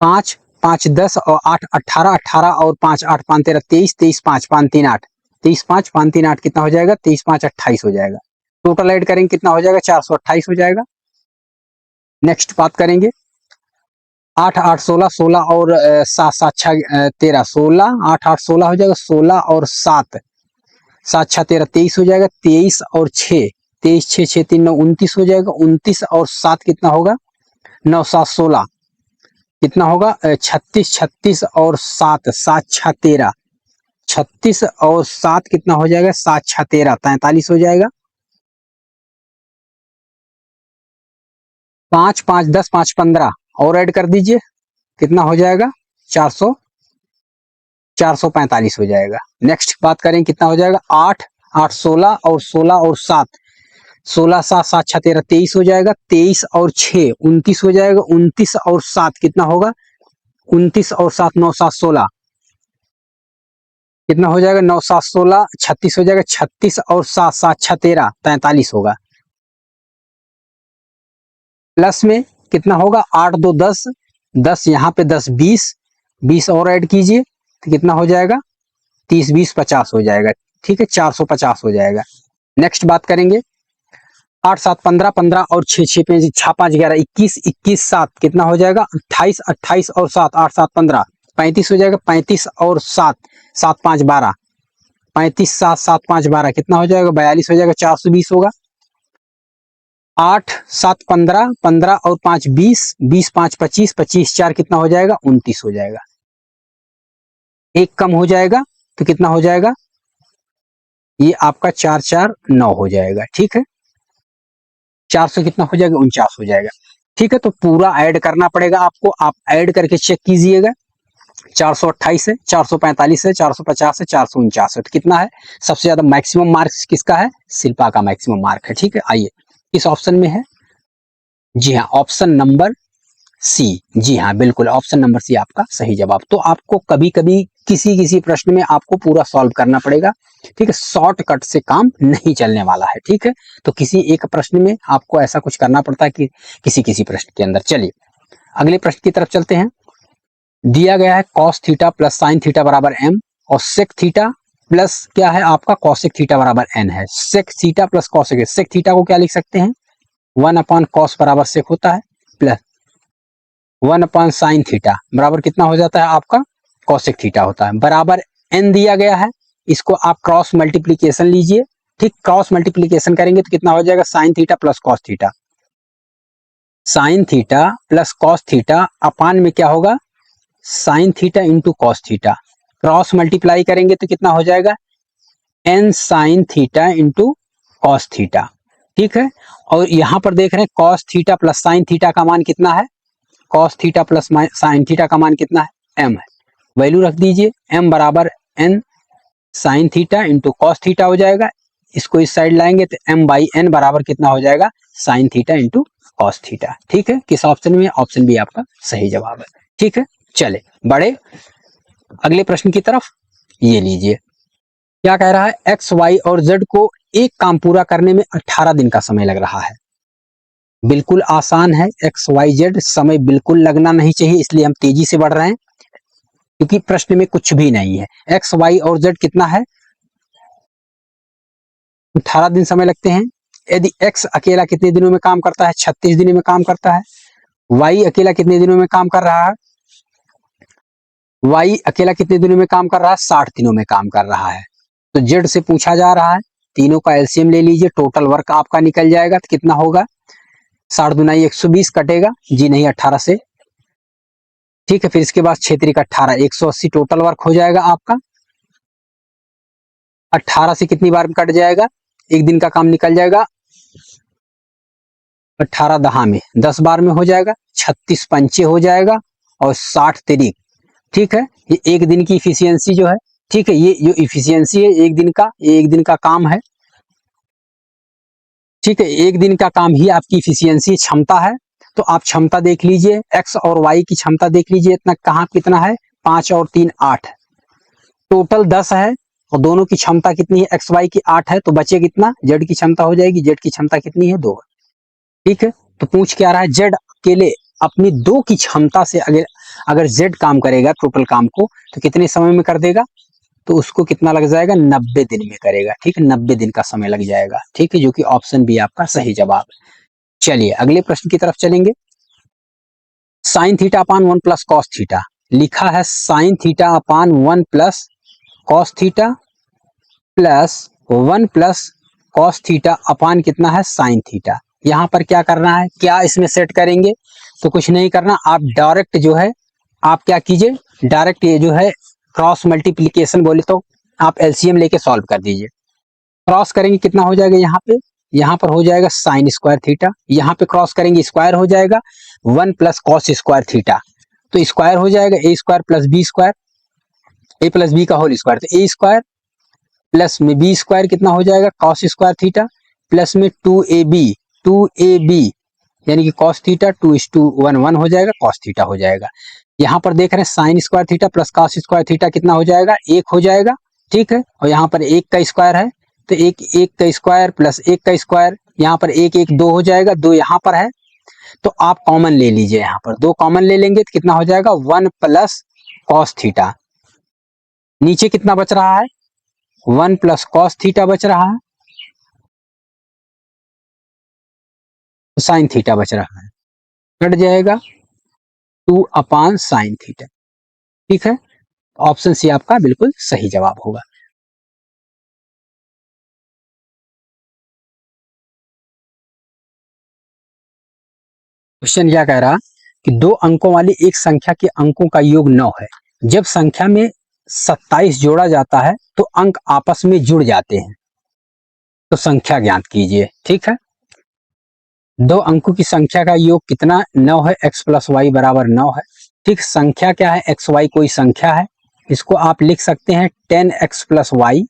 5 5 10 और 8 18, 18 और 5 8 5 13, 23 23 5 5 3 8, 23 5 5 3 8 कितना हो जाएगा? 23 5 28 हो जाएगा। टोटल ऐड करेंगे कितना हो जाएगा? 428 हो जाएगा। नेक्स्ट बात करेंगे, 8 8 16, 16 और 7 7 6 13, 16, 8 8 16 हो जाएगा, 16 और 7 7 6 13 23 हो जाएगा, 23 और 6 23 6 6 3 9 29 हो जाएगा। 29 और 7 कितना होगा? 9 7 16 कितना होगा? 36 36 और 7 7 6 13 36 और 7 कितना हो जाएगा? 7 6 13 43 हो जाएगा। 5 5 10 5 15 और ऐड कर दीजिए, कितना हो जाएगा? 400 445 हो जाएगा। नेक्स्ट बात करें कितना हो जाएगा? 8 8 16 और 16 और 7 16 7 7 6 13 23 हो जाएगा। 23 और 6 29 हो जाएगा। 29 और 7 कितना होगा? 29 और 7 9 7 16 कितना हो जाएगा? 9 7 16 36 हो जाएगा। 36 और 7 7 6 13 43 होगा। प्लस में कितना होगा? 8 2 10 10 यहाँ पे 10 20 20 और ऐड कीजिए तो कितना हो जाएगा? 30 20 50 हो जाएगा। ठीक है, 450 हो जाएगा। नेक्स्ट बात करेंगे 8 7 15 15 और 6 6 5 5 11 21 21 7 कितना हो जाएगा? 28 28 और 7 8 7 15 35 हो जाएगा। 35 और 7 7 5 12 35 7 7 5 12 कितना हो जाएगा? 42 हो जाएगा। 420 होगा। 8 7 15 15 और 5 20 20 5 25 25 4 कितना हो जाएगा? 29 हो जाएगा। एक कम हो जाएगा तो कितना हो जाएगा? ये आपका 4 4 9 हो जाएगा। ठीक है, 400 कितना हो जाएगा? 49 हो जाएगा। ठीक है, तो पूरा ऐड करना पड़ेगा आपको। आप ऐड करके चेक कीजिएगा। 428 है, 445 है, 450 है, 449 है। तो कितना है? सबसे ज्यादा मैक्सिमम मार्क्स किसका है? शिल्पा का मैक्सिमम मार्क है। ठीक है, आइए किस ऑप्शन में है? जी हाँ, ऑप्शन नंबर सी। जी हाँ, बिल्कुल ऑप्शन नंबर सी आपका सही जवाब। तो आपको कभी कभी किसी किसी प्रश्न में आपको पूरा सॉल्व करना पड़ेगा। ठीक है, शॉर्टकट से काम नहीं चलने वाला है। ठीक है, तो किसी एक प्रश्न में आपको ऐसा कुछ करना पड़ता है कि किसी किसी प्रश्न के अंदर। चलिए अगले प्रश्न की तरफ चलते हैं। दिया गया है cos theta plus sine theta बराबर m और sec थीटा प्लस क्या है आपका? cosec थीटा बराबर n है। sec theta plus cosec, sec theta को क्या लिख सकते हैं? 1 अपॉन cos बराबर sec होता है, प्लस 1 अपॉन साइन थीटा बराबर कितना हो जाता है आपका? cosec थीटा होता है, बराबर n दिया गया है। इसको आप क्रॉस मल्टीप्लीकेशन लीजिए। ठीक, क्रॉस मल्टीप्लीकेशन करेंगे तो कितना हो जाएगा? Sine theta plus cos theta. Sine theta plus cos theta upon में क्या होगा? Sine theta into cos theta. Cross multiply करेंगे तो कितना हो जाएगा? N sine theta into cos theta. ठीक है, और यहां पर देख रहे हैं cos theta plus sine theta का मान कितना है? Cos theta plus sine theta का मान कितना है? एम है। वैल्यू रख दीजिए, एम बराबर n sine theta into cos theta हो जाएगा। इसको इस साइड लाएंगे तो एम बाई एन बराबर कितना हो जाएगा? Sine theta into cos theta. ठीक है, किस ऑप्शन में? ऑप्शन बी आपका सही जवाब है। ठीक है, चले बड़े अगले प्रश्न की तरफ। ये लीजिए, क्या कह रहा है? एक्स वाई और जेड को एक काम पूरा करने में 18 दिन का समय लग रहा है। बिल्कुल आसान है, एक्स वाई जेड समय बिल्कुल लगना नहीं चाहिए, इसलिए हम तेजी से बढ़ रहे हैं क्योंकि प्रश्न में कुछ भी नहीं है। एक्स वाई और जेड कितना है? 18 दिन समय लगते हैं। यदि एक्स अकेला कितने दिनों में काम करता है? 36 दिनों में काम करता है। वाई अकेला कितने दिनों में काम कर रहा है? वाई अकेला कितने दिनों में काम कर रहा है? 60 दिनों में काम कर रहा है। तो जेड से पूछा जा रहा है, तीनों का एलसीएम ले लीजिए, टोटल वर्क आपका निकल जाएगा तो कितना होगा? 60 दुनाई 120 कटेगा, जी नहीं 18 से। ठीक है, फिर इसके बाद 6 3 18 180 टोटल वर्क हो जाएगा आपका। 18 से कितनी बार में कट जाएगा? एक दिन का काम निकल जाएगा। 18 दहा में 10 बार में हो जाएगा। 36 पंचे हो जाएगा और 60 तिरिक। ठीक है, ये एक दिन की इफिशियंसी जो है। ठीक है, ये जो इफिशियंसी है एक दिन का, ये एक दिन का काम है। ठीक है, एक दिन का काम ही आपकी इफिशियंसी क्षमता है। तो आप क्षमता देख लीजिए, एक्स और वाई की क्षमता देख लीजिए, इतना कहाँ कितना है? 5 और 3 8, टोटल 10 है और दोनों की क्षमता कितनी है? एक्स वाई की 8 है, तो बचे कितना? जेड की क्षमता हो जाएगी, जेड की क्षमता कितनी है? 2। ठीक है, तो पूछ क्या रहा है? जेड अकेले अपनी 2 की क्षमता से अगर जेड काम करेगा टोटल काम को तो कितने समय में कर देगा? तो उसको कितना लग जाएगा? 90 दिन में करेगा। ठीक है, 90 दिन का समय लग जाएगा। ठीक है, जो कि ऑप्शन बी आपका सही जवाब है। चलिए अगले प्रश्न की तरफ चलेंगे। Sine theta upon 1 plus cos theta लिखा है। Sine theta upon 1 plus cos theta plus 1 plus cos theta अपान कितना है साइन थीटा। यहाँ पर क्या करना है, क्या इसमें सेट करेंगे, तो कुछ नहीं करना, आप डायरेक्ट जो है आप क्या कीजिए, डायरेक्ट ये जो है क्रॉस मल्टीप्लीकेशन बोले तो आप एलसीएम लेके सॉल्व कर दीजिए। क्रॉस करेंगे कितना हो जाएगा, यहाँ पर हो जाएगा साइन स्क्वायर थीटा, यहाँ पे क्रॉस करेंगे स्क्वायर हो जाएगा 1 प्लस कॉस स्क्वायर थीटा, तो स्क्वायर हो जाएगा ए स्क्वायर प्लस बी स्क्वायर, ए प्लस बी का होल स्क्वायर, तो ए स्क्वायर प्लस में बी स्क्वायर कितना हो जाएगा कॉस स्क्वायर थीटा, प्लस में 2ab यानी कि कॉस थीटा 2:1 1 हो जाएगा, कॉस थीटा हो जाएगा। यहाँ पर देख रहे हैं sine square theta plus cos square theta कितना हो जाएगा, 1 हो जाएगा, ठीक है। और यहाँ पर 1 का स्क्वायर है तो 1 का स्क्वायर प्लस 1 का स्क्वायर, यहाँ पर 1 1 2 हो जाएगा, 2 यहाँ पर है तो आप कॉमन ले लीजिए, यहाँ पर 2 कॉमन ले लेंगे तो कितना हो जाएगा 1 प्लस कॉस थीटा। नीचे कितना बच रहा है 1 प्लस कॉस थीटा बच रहा है, साइन थीटा बच रहा है, कट जाएगा 2 अपान साइन थीटा, ठीक है। ऑप्शन सी आपका बिल्कुल सही जवाब होगा। क्वेश्चन क्या कह रहा कि 2 अंकों वाली एक संख्या के अंकों का योग 9 है, जब संख्या में 27 जोड़ा जाता है तो अंक आपस में जुड़ जाते हैं, तो संख्या ज्ञात कीजिए, ठीक है। 2 अंकों की संख्या का योग कितना 9 है, x प्लस वाई बराबर 9 है, ठीक। संख्या क्या है, एक्स वाई कोई संख्या है, इसको आप लिख सकते हैं 10x प्लस वाई,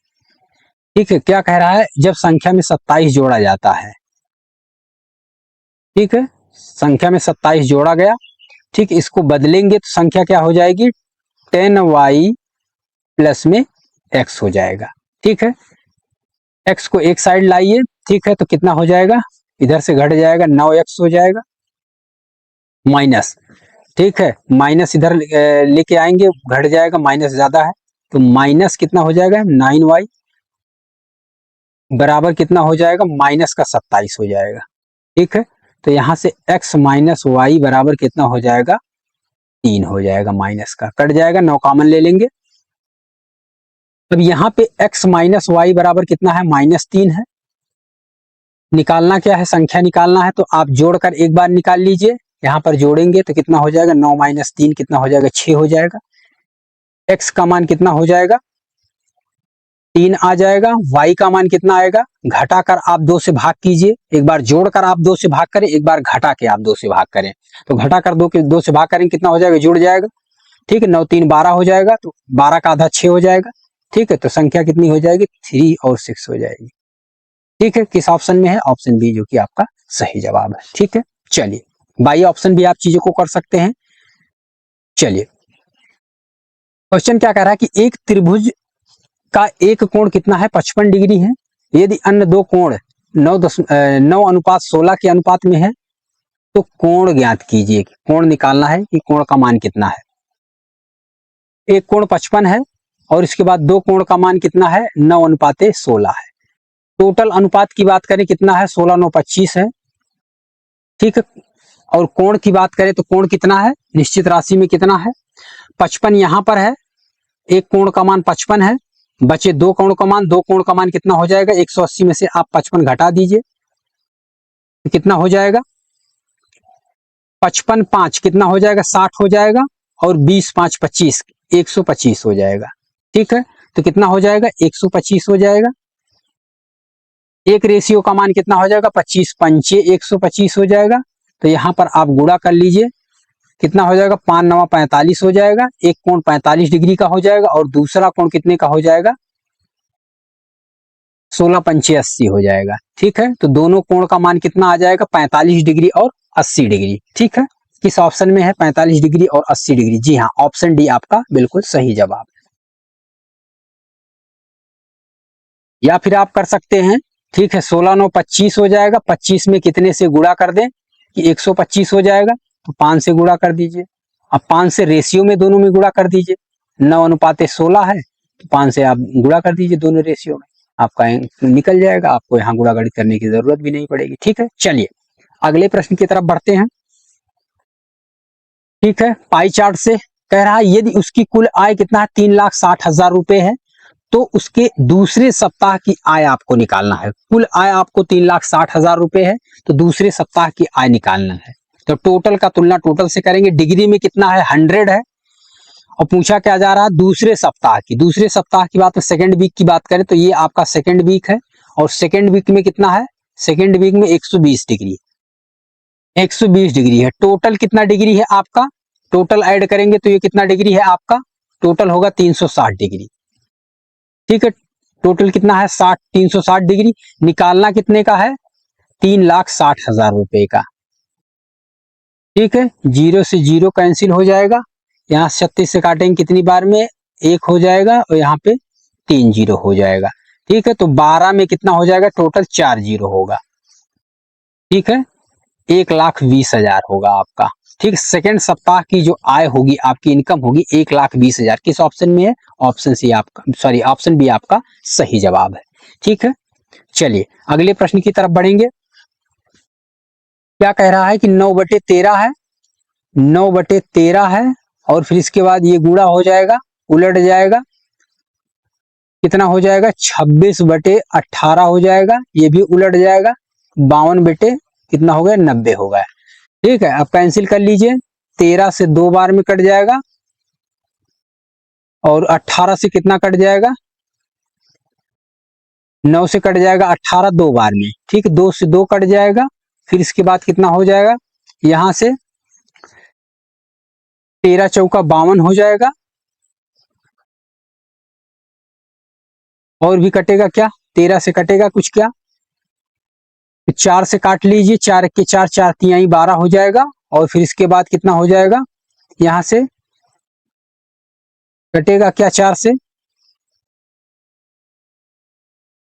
ठीक है। क्या कह रहा है, जब संख्या में 27 जोड़ा जाता है, ठीक है, संख्या में 27 जोड़ा गया, ठीक, इसको बदलेंगे तो संख्या क्या हो जाएगी 10y प्लस में x हो जाएगा, ठीक है। x को एक साइड लाइए, ठीक है, तो कितना हो जाएगा, इधर से घट जाएगा 9x हो जाएगा, माइनस, ठीक है, माइनस इधर लेके आएंगे घट जाएगा, माइनस ज्यादा है तो माइनस कितना हो जाएगा 9y बराबर कितना हो जाएगा माइनस का 27 हो जाएगा, ठीक है। तो यहां से x माइनस वाई बराबर कितना हो जाएगा 3 हो जाएगा, माइनस का कट जाएगा, 9 कॉमन ले लेंगे। अब यहाँ पे x माइनस वाई बराबर कितना है -3 है, निकालना क्या है, संख्या निकालना है, तो आप जोड़कर एक बार निकाल लीजिए, यहाँ पर जोड़ेंगे तो कितना हो जाएगा 9 माइनस 3 कितना हो जाएगा 6 हो जाएगा, x का मान कितना हो जाएगा 3 आ जाएगा, y का मान कितना आएगा, घटाकर आप 2 से भाग कीजिए, एक बार जोड़कर आप 2 से भाग करें, एक बार घटा के आप 2 से भाग करें, तो घटाकर 2 से भाग करें कितना हो जाएगा, जुड़ जाएगा, ठीक है। 9 3 12 हो जाएगा, तो 12 का आधा 6 हो जाएगा, ठीक है। तो संख्या कितनी हो जाएगी 3 और 6 हो जाएगी, ठीक है। किस ऑप्शन में है, ऑप्शन बी जो कि आपका सही जवाब है, ठीक है। चलिए बाई ऑप्शन भी आप चीजों को कर सकते हैं। चलिए क्वेश्चन क्या कह रहा है कि एक त्रिभुज का एक कोण कितना है 55 डिग्री है, यदि अन्य दो कोण 9:16 के अनुपात में है तो कोण ज्ञात कीजिए, कोण निकालना है कि कोण का मान कितना है। एक कोण 55 है और इसके बाद दो कोण का मान कितना है 9:16 है, टोटल अनुपात की बात करें कितना है 16 9 25 है, ठीक है। और कोण की बात करें तो कोण कितना है, निश्चित राशि में कितना है 55 यहां पर है, एक कोण का मान 55 है, बचे दो कोण का मान, दो कोण का मान कितना हो जाएगा 180 में से आप 55 घटा दीजिए तो कितना हो जाएगा 55 5 कितना हो जाएगा 60 हो जाएगा, और 20 5 25 125 हो जाएगा, ठीक है। तो कितना हो जाएगा 125 हो जाएगा, एक रेशियो का मान कितना हो जाएगा 25 5 125 हो जाएगा, तो यहां पर आप गुणा कर लीजिए कितना हो जाएगा 5 9 45 हो जाएगा, एक कोण 45 डिग्री का हो जाएगा और दूसरा कोण कितने का हो जाएगा 16 5 80 हो जाएगा, ठीक है। तो दोनों कोण का मान कितना आ जाएगा 45 डिग्री और 80 डिग्री, ठीक है। किस ऑप्शन में है 45 डिग्री और 80 डिग्री, जी हाँ ऑप्शन डी आपका बिल्कुल सही जवाब। या फिर आप कर सकते हैं, ठीक है 16 9 25 हो जाएगा, 25 में कितने से गुणा कर दें कि 125 हो जाएगा, तो 5 से गुणा कर दीजिए, अब 5 से रेशियो में दोनों में गुणा कर दीजिए, 9:16 है तो 5 से आप गुणा कर दीजिए दोनों रेशियो में, आपका निकल जाएगा, आपको यहाँ गुणा गणित करने की जरूरत भी नहीं पड़ेगी, ठीक है। चलिए अगले प्रश्न की तरफ बढ़ते हैं, ठीक है। पाई चार्ट से कह रहा है यदि उसकी कुल आय कितना है 3,60,000 रुपए है तो उसके दूसरे सप्ताह की आय आपको निकालना है। कुल आय आपको 3,60,000 रुपए है, तो दूसरे सप्ताह की आय निकालना है। तो टोटल का तुलना टोटल से करेंगे। डिग्री में कितना है, 100 है, और पूछा क्या जा रहा है, दूसरे सप्ताह की। दूसरे सप्ताह की बात, सेकेंड वीक की बात करें तो ये आपका सेकेंड वीक है, और सेकेंड वीक में कितना है, सेकेंड वीक में 120 डिग्री, 120 डिग्री है। टोटल कितना डिग्री है आपका, टोटल ऐड करेंगे तो ये कितना डिग्री है आपका, टोटल होगा 360 डिग्री। ठीक है, टोटल कितना है 60, 360 डिग्री। निकालना कितने का है, 3,60,000 रुपए का। ठीक है, जीरो से जीरो कैंसिल हो जाएगा, यहाँ 36 से काटेंगे कितनी बार में, 1 हो जाएगा, और यहाँ पे 3 जीरो हो जाएगा। ठीक है, तो 12 में कितना हो जाएगा, टोटल 4 जीरो होगा। ठीक है, 1,20,000 होगा आपका। ठीक, सेकेंड सप्ताह की जो आय होगी आपकी, इनकम होगी 1,20,000। किस ऑप्शन में है, ऑप्शन सी आपका, सॉरी ऑप्शन बी आपका सही जवाब है। ठीक है, चलिए अगले प्रश्न की तरफ बढ़ेंगे। क्या कह रहा है कि 9/13 है, 9/13 है, और फिर इसके बाद ये गुणा हो जाएगा, उलट जाएगा, कितना हो जाएगा, 26/18 हो जाएगा, ये भी उलट जाएगा, 52 बटे कितना हो गया, 90 हो गया। ठीक है, अब कैंसिल कर लीजिए, 13 से 2 बार में कट जाएगा, और 18 से कितना कट जाएगा, 9 से कट जाएगा, 18 2 बार में। ठीक, 2 से 2 कट जाएगा, फिर इसके बाद कितना हो जाएगा, यहां से 13 चौका 52 हो जाएगा, और भी कटेगा क्या, 13 से कटेगा कुछ क्या, 4 से काट लीजिए, 4 के 4, 4 तिहाई 12 हो जाएगा, और फिर इसके बाद कितना हो जाएगा, यहां से कटेगा क्या, 4 से,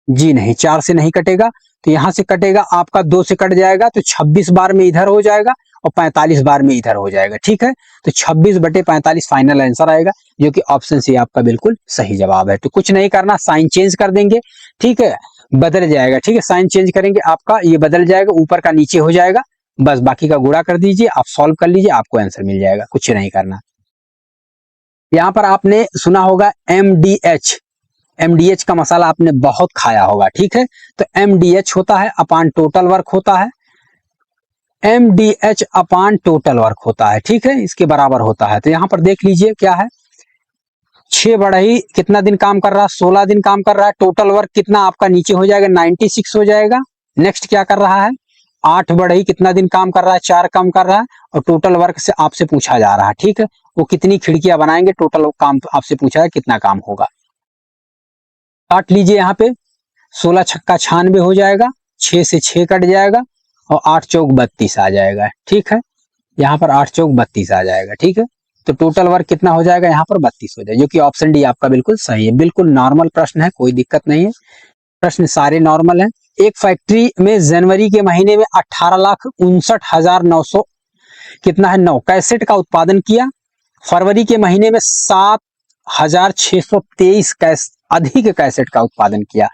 जी नहीं, 4 से नहीं कटेगा, तो यहां से कटेगा आपका, 2 से कट जाएगा, तो 26 बार में इधर हो जाएगा, और 45 बार में इधर हो जाएगा। ठीक है, तो 26/45 फाइनल आंसर आएगा, जो कि ऑप्शन सी आपका बिल्कुल सही जवाब है। तो कुछ नहीं करना, साइन चेंज कर देंगे। ठीक है, बदल जाएगा। ठीक है, साइन चेंज करेंगे, आपका ये बदल जाएगा, ऊपर का नीचे हो जाएगा, बस बाकी का गुणा कर दीजिए, आप सॉल्व कर लीजिए, आपको आंसर मिल जाएगा, कुछ नहीं करना। यहाँ पर आपने सुना होगा MDH, MDH का मसाला आपने बहुत खाया होगा। ठीक है, तो MDH होता है अपान टोटल वर्क होता है, MDH अपान टोटल वर्क होता है। ठीक है, इसके बराबर होता है। तो यहाँ पर देख लीजिए क्या है, 6 बढ़ई कितना दिन काम कर रहा है, 16 दिन काम कर रहा है। टोटल वर्क कितना आपका नीचे हो जाएगा, 96 हो जाएगा। नेक्स्ट क्या कर रहा है, 8 बढ़ई कितना दिन काम कर रहा है, 4 काम कर रहा है, और टोटल वर्क से आपसे पूछा जा रहा है। ठीक है, वो कितनी खिड़कियां बनाएंगे, टोटल काम आपसे पूछा है कितना काम होगा। काट लीजिए, यहाँ पे 16 छक्का 96 हो जाएगा, 6 से 6 कट जाएगा, और 8 चौक 32 आ जाएगा। ठीक है, यहाँ पर 8 चौक 32 आ जाएगा। ठीक है, तो टोटल वर्क कितना हो जाएगा, यहाँ पर 32 हो जाएगा, जो कि ऑप्शन डी आपका बिल्कुल सही है। बिल्कुल नॉर्मल प्रश्न है, कोई दिक्कत नहीं है, प्रश्न सारे नॉर्मल हैं। एक फैक्ट्री में जनवरी के महीने में 18,59,900 कितना है, 9 कैसेट का उत्पादन किया। फरवरी के महीने में 7,623 अधिक कैसेट का उत्पादन किया।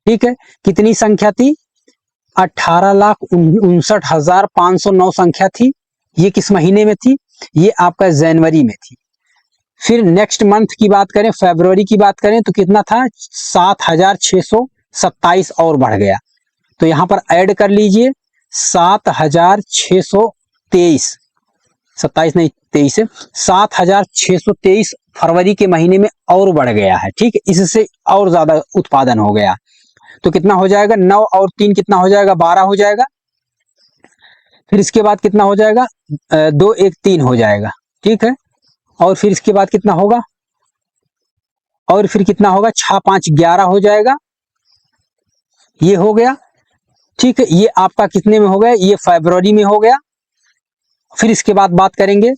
ठीक है, कितनी संख्या थी, 18,59,509 संख्या थी। ये किस महीने में थी, ये आपका जनवरी में थी। फिर नेक्स्ट मंथ की बात करें, फरवरी की बात करें, तो कितना था, 7,627 और बढ़ गया। तो यहां पर ऐड कर लीजिए, 7,623, 27 नहीं 23 है, 7,623 फरवरी के महीने में और बढ़ गया है। ठीक है, इससे और ज्यादा उत्पादन हो गया, तो कितना हो जाएगा, 9 और 3 कितना हो जाएगा, 12 हो जाएगा। फिर इसके बाद कितना हो जाएगा, 2 1 3 हो जाएगा। ठीक है, और फिर इसके बाद कितना होगा, और फिर कितना होगा, 6 5 11 हो जाएगा, ये हो गया। ठीक है, ये आपका कितने में हो गया, ये फरवरी में हो गया। फिर इसके बाद बात करेंगे,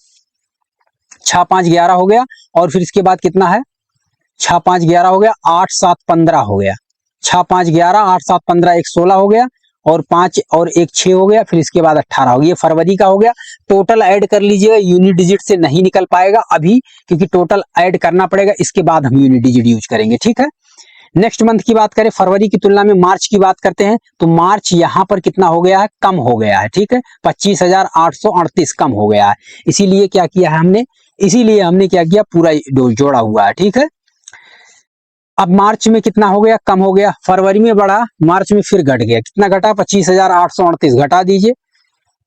6 5 11 हो गया, और फिर इसके बाद कितना है, 6 5 11 हो गया, 8 7 15 हो गया, 6 5 11 8 7 15 1 16 हो गया, और 5 और 1 6 हो गया, फिर इसके बाद 18 हो गया। ये फरवरी का हो गया। टोटल ऐड कर लीजिएगा, यूनिट डिजिट से नहीं निकल पाएगा अभी, क्योंकि टोटल ऐड करना पड़ेगा, इसके बाद हम यूनिट डिजिट यूज करेंगे। ठीक है, नेक्स्ट मंथ की बात करें, फरवरी की तुलना में मार्च की बात करते हैं, तो मार्च यहाँ पर कितना हो गया है, कम हो गया है। ठीक है, 25,838 कम हो गया है। इसीलिए क्या किया है हमने, इसीलिए हमने क्या किया, पूरा जोड़ा हुआ है। ठीक है, अब मार्च में कितना हो गया, कम हो गया, फरवरी में बढ़ा, मार्च में फिर घट गया, कितना घटा, 25,838, घटा दीजिए,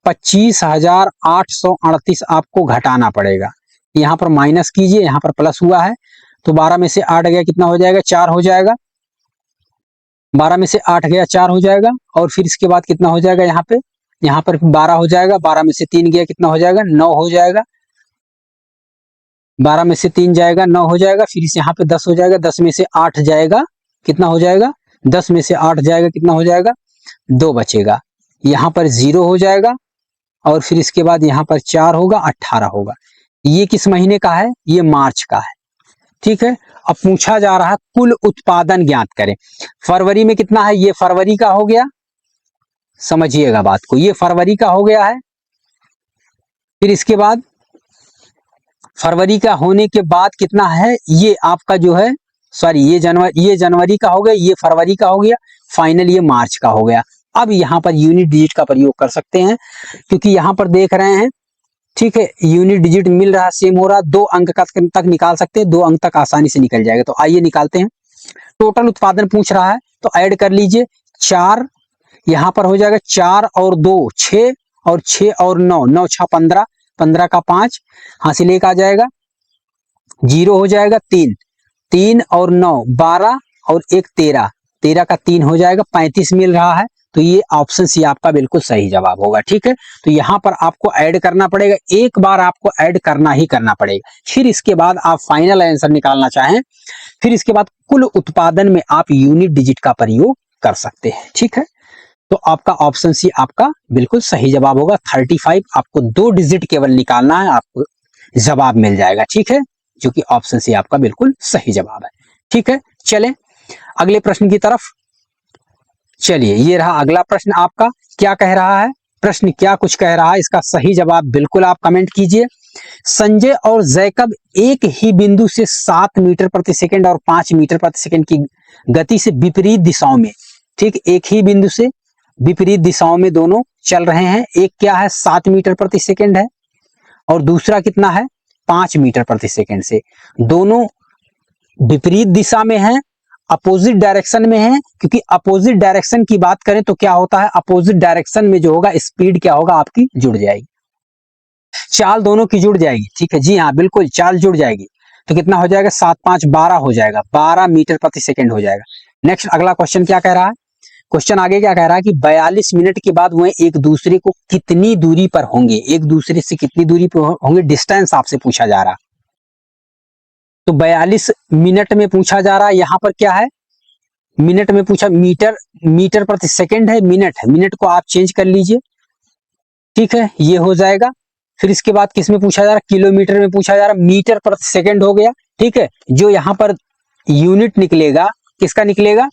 25,838 आपको घटाना पड़ेगा। यहाँ पर माइनस कीजिए, यहाँ पर प्लस हुआ है, तो 12 में से 8 गया, कितना हो जाएगा, 4 हो जाएगा, 12 में से 8 गया, 4 हो जाएगा, और फिर इसके बाद कितना हो जाएगा, यहाँ पर 12 हो जाएगा, 12 में से 3 गया, कितना हो जाएगा, 9 हो जाएगा, 12 में से 3 जाएगा, 9 हो जाएगा, फिर इस यहाँ पे 10 हो जाएगा, 10 में से 8 जाएगा, कितना हो जाएगा, 10 में से 8 जाएगा, कितना हो जाएगा, 2 बचेगा, यहाँ पर 0 हो जाएगा, और फिर इसके बाद यहाँ पर 4 होगा, 18 होगा। ये किस महीने का है, ये मार्च का है, ठीक है। अब पूछा जा रहा है कुल उत्पादन ज्ञात करें। फरवरी में कितना है, ये फरवरी का हो गया, समझिएगा बात को, ये फरवरी का हो गया है। फिर इसके बाद फरवरी का होने के बाद कितना है, ये आपका जो है, सॉरी ये जनवरी का हो गया, ये फरवरी का हो गया, फाइनल ये मार्च का हो गया। अब यहाँ पर यूनिट डिजिट का प्रयोग कर सकते हैं, क्योंकि यहाँ पर देख रहे हैं, ठीक है, यूनिट डिजिट मिल रहा, सेम हो रहा, 2 अंक तक निकाल सकते हैं, 2 अंक तक आसानी से निकल जाएगा। तो आइए निकालते हैं। टोटल उत्पादन पूछ रहा है, तो ऐड कर लीजिए, 4 यहाँ पर हो जाएगा, 4 और 2 6, और 6 और 9 9 6 15, 15 का 5 हासिल एक आ जाएगा, 0 हो जाएगा, 3 3 और 9 12, और 1 13, 13 का 3 हो जाएगा, 35 मिल रहा है। तो ये ऑप्शन सी आपका बिल्कुल सही जवाब होगा, ठीक है। तो यहाँ पर आपको ऐड करना पड़ेगा, एक बार आपको ऐड करना ही करना पड़ेगा, फिर इसके बाद आप फाइनल आंसर निकालना चाहें, फिर इसके बाद कुल उत्पादन में आप यूनिट डिजिट का प्रयोग कर सकते हैं, ठीक है। तो आपका ऑप्शन सी आपका बिल्कुल सही जवाब होगा। 35 आपको 2 डिजिट केवल निकालना है, आपको जवाब मिल जाएगा, ठीक है, जो कि ऑप्शन सी आपका बिल्कुल सही जवाब है, ठीक है। चलें अगले प्रश्न की तरफ। चलिए ये रहा अगला प्रश्न आपका, क्या कह रहा है, प्रश्न क्या कुछ कह रहा है, इसका सही जवाब बिल्कुल आप कमेंट कीजिए। संजय और जैकब एक ही बिंदु से 7 मीटर प्रति सेकंड और 5 मीटर प्रति सेकंड की गति से विपरीत दिशाओं में, ठीक, एक ही बिंदु से विपरीत दिशाओं में दोनों चल रहे हैं। एक क्या है, 7 मीटर प्रति सेकंड है, और दूसरा कितना है, 5 मीटर प्रति सेकंड से। दोनों विपरीत दिशा में है, अपोजिट डायरेक्शन में है, क्योंकि अपोजिट डायरेक्शन की बात करें तो क्या होता है, अपोजिट डायरेक्शन में जो होगा स्पीड क्या होगा आपकी जुड़ जाएगी, चाल दोनों की जुड़ जाएगी, ठीक है, जी हाँ बिल्कुल चाल जुड़ जाएगी। तो कितना हो जाएगा, 7 5 12 हो जाएगा, 12 मीटर प्रति सेकंड हो जाएगा। नेक्स्ट अगला क्वेश्चन क्या कह रहा है, क्वेश्चन आगे क्या कह रहा है कि 42 मिनट के बाद वह एक दूसरे को कितनी दूरी पर होंगे, एक दूसरे से कितनी दूरी पर होंगे, डिस्टेंस आपसे पूछा जा रहा। तो 42 मिनट में पूछा जा रहा है, यहाँ पर क्या है, मिनट में पूछा, मीटर प्रति सेकंड है, मिनट है, मिनट को आप चेंज कर लीजिए, ठीक है, ये हो जाएगा। फिर इसके बाद किस में पूछा जा रहा है, किलोमीटर में पूछा जा रहा है, मीटर प्रति सेकंड हो गया, ठीक है। जो यहाँ पर यूनिट निकलेगा किसका निकलेगा,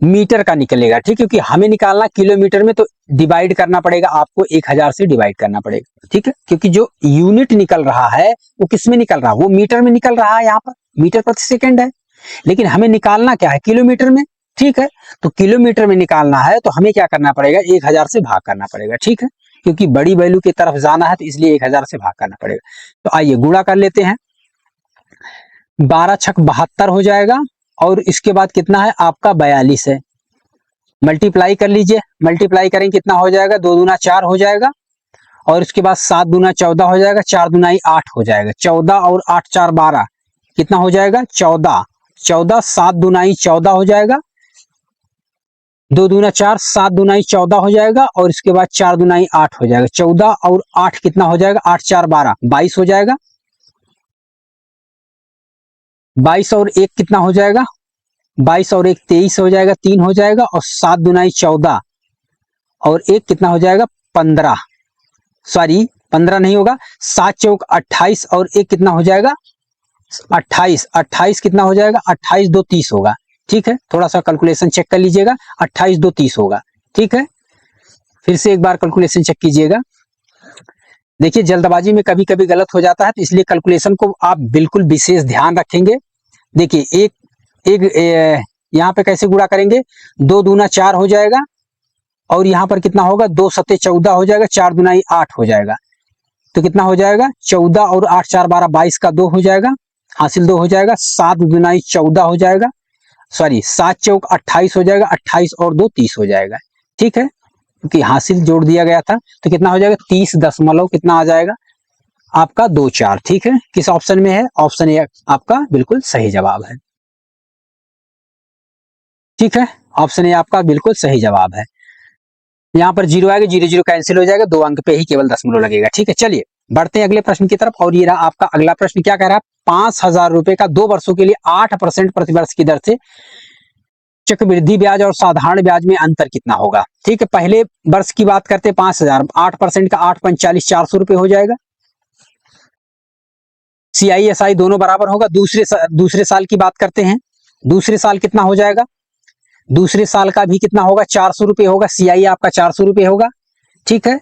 मीटर का निकलेगा, ठीक, क्योंकि हमें निकालना किलोमीटर में, तो डिवाइड करना पड़ेगा आपको, 1000 से डिवाइड करना पड़ेगा, ठीक है, क्योंकि जो यूनिट निकल रहा है वो किस में निकल रहा है, वो मीटर में निकल रहा है, यहाँ पर मीटर प्रति सेकंड है, लेकिन हमें निकालना क्या है, किलोमीटर में, ठीक है। तो किलोमीटर में निकालना है तो हमें क्या करना पड़ेगा, 1000 से भाग करना पड़ेगा, ठीक है, क्योंकि बड़ी वैल्यू की तरफ जाना है तो इसलिए 1000 से भाग करना पड़ेगा। तो आइए गुणा कर लेते हैं, 12 छक 72 हो जाएगा, और इसके बाद कितना है आपका 42 है, मल्टीप्लाई कर लीजिए, मल्टीप्लाई करेंगे कितना हो जाएगा, 2 दूना 4 हो जाएगा, और इसके बाद 7 दूना 14 हो जाएगा, 4 दूनाई 8 हो जाएगा, 14 और 8 4 12 कितना हो जाएगा, 14 14, 7 दूनाई 14 हो जाएगा, 2 दूना 4, 7 दूनाई 14 हो जाएगा, और इसके बाद 4 दूनाई 8 हो जाएगा, 14 और 8 कितना हो जाएगा, 8 4 12 22 हो जाएगा, 22 और 1 कितना हो जाएगा, 22 और 1 23 हो जाएगा, 3 हो जाएगा, और 7 दूनाई 14 और 1 कितना हो जाएगा, 15, सॉरी 15 नहीं होगा, 7 चौक 28 और 1 कितना हो जाएगा, 28 28 कितना हो जाएगा, 28 2 30 होगा, ठीक है, थोड़ा सा कैलकुलेशन चेक कर लीजिएगा, 28 2 30 होगा, ठीक है। फिर से एक बार कैलकुलेशन चेक कीजिएगा, देखिए जल्दबाजी में कभी कभी गलत हो जाता है, तो इसलिए कैलकुलेशन को आप बिल्कुल विशेष ध्यान रखेंगे। देखिए एक यहाँ पे कैसे गुणा करेंगे, 2 दूना 4 हो जाएगा, और यहाँ पर कितना होगा, 2 सत्ते 14 हो जाएगा, 4 दूनाई 8 हो जाएगा, तो कितना हो जाएगा, 14 और 8 4 12 22 का 2 हो जाएगा, हासिल 2 हो जाएगा, 7 दूनाई 14 हो जाएगा, सॉरी 7 चौक 28 हो जाएगा, 28 और 2 30 हो जाएगा। ठीक है, क्योंकि हासिल जोड़ दिया गया था तो कितना हो जाएगा 30 दशमलव कितना आ जाएगा आपका 24। ठीक है, किस ऑप्शन में है? ऑप्शन ए आपका बिल्कुल सही जवाब है। ठीक है, ऑप्शन ए आपका बिल्कुल सही जवाब है। यहाँ पर जीरो आएगा, जीरो जीरो कैंसिल हो जाएगा, 2 अंक पे ही केवल दशमलव लगेगा। ठीक है, चलिए बढ़ते हैं अगले प्रश्न की तरफ। और ये रहा आपका अगला प्रश्न, क्या कह रहा है? 5,000 रुपए का 2 वर्षों के लिए 8% प्रतिवर्ष की दर से चक्रवृद्धि ब्याज और साधारण ब्याज में अंतर कितना होगा? ठीक है, पहले वर्ष की बात करते हैं 5,000, 8% का 8 45 400 रुपए हो जाएगा। CISI दोनों बराबर होगा। दूसरे साल की बात करते हैं, दूसरे साल कितना हो जाएगा? दूसरे साल का भी कितना होगा? 400 रुपए होगा। CI आपका 400 रुपए होगा। ठीक है,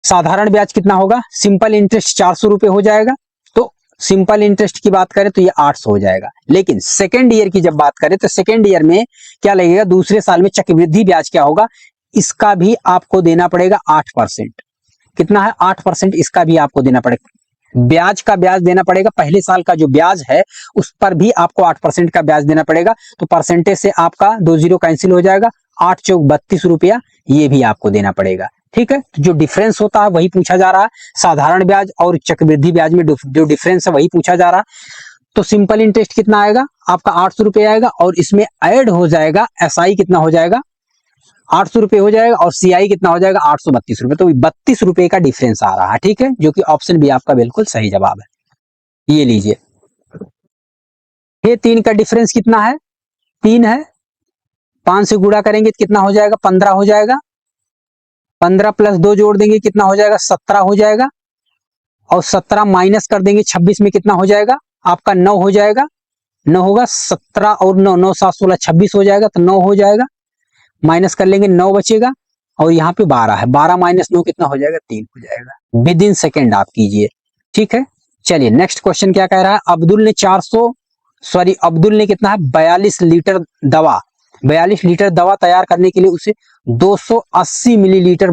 साधारण ब्याज कितना होगा? सिंपल इंटरेस्ट 400 रुपए हो जाएगा। तो सिंपल इंटरेस्ट की बात करें तो ये 800 हो जाएगा। लेकिन सेकेंड ईयर की जब बात करें तो सेकेंड ईयर में क्या लगेगा? दूसरे साल में चक्रवृद्धि ब्याज क्या होगा? इसका भी आपको देना पड़ेगा 8%। कितना है? 8% इसका भी आपको देना पड़ेगा। ब्याज का ब्याज देना पड़ेगा। पहले साल का जो ब्याज है उस पर भी आपको 8% का ब्याज देना पड़ेगा। तो परसेंटेज से आपका 2 जीरो कैंसिल हो जाएगा, 8 चौक 32 रुपया ये भी आपको देना पड़ेगा। ठीक है, तो जो डिफरेंस होता है वही पूछा जा रहा है। साधारण ब्याज और चक्रवृद्धि ब्याज में जो डिफरेंस है वही पूछा जा रहा है। तो सिंपल इंटरेस्ट कितना आएगा? आपका 800 रुपये आएगा और इसमें ऐड हो जाएगा SI कितना हो जाएगा? 800 रुपये हो जाएगा और CI कितना हो जाएगा? 832 रुपये। तो 32 रुपये का डिफरेंस आ रहा है। ठीक है, जो कि ऑप्शन बी आपका बिल्कुल सही जवाब है। ये लीजिए, ये 3 का डिफरेंस कितना है? 3 है। 5 से गुणा करेंगे तो कितना हो जाएगा? 15 हो जाएगा। 15 प्लस 2 जोड़ देंगे कितना हो जाएगा? 17 हो जाएगा। और 17 माइनस कर देंगे 26 में कितना हो जाएगा? आपका 9 हो जाएगा। 9 होगा, 17 और 9, 9 7 16 26 हो जाएगा। तो 9 हो जाएगा, माइनस कर लेंगे 9 बचेगा। और यहाँ पे 12 है, 12 माइनस 9 कितना हो जाएगा? 3 हो जाएगा। विद इन सेकेंड आप कीजिए। ठीक है, चलिए नेक्स्ट क्वेश्चन क्या कह रहा है? अब्दुल ने कितना है? 42 लीटर दवा 42 लीटर दवा तैयार करने के लिए उसे 280 मिलीलीटर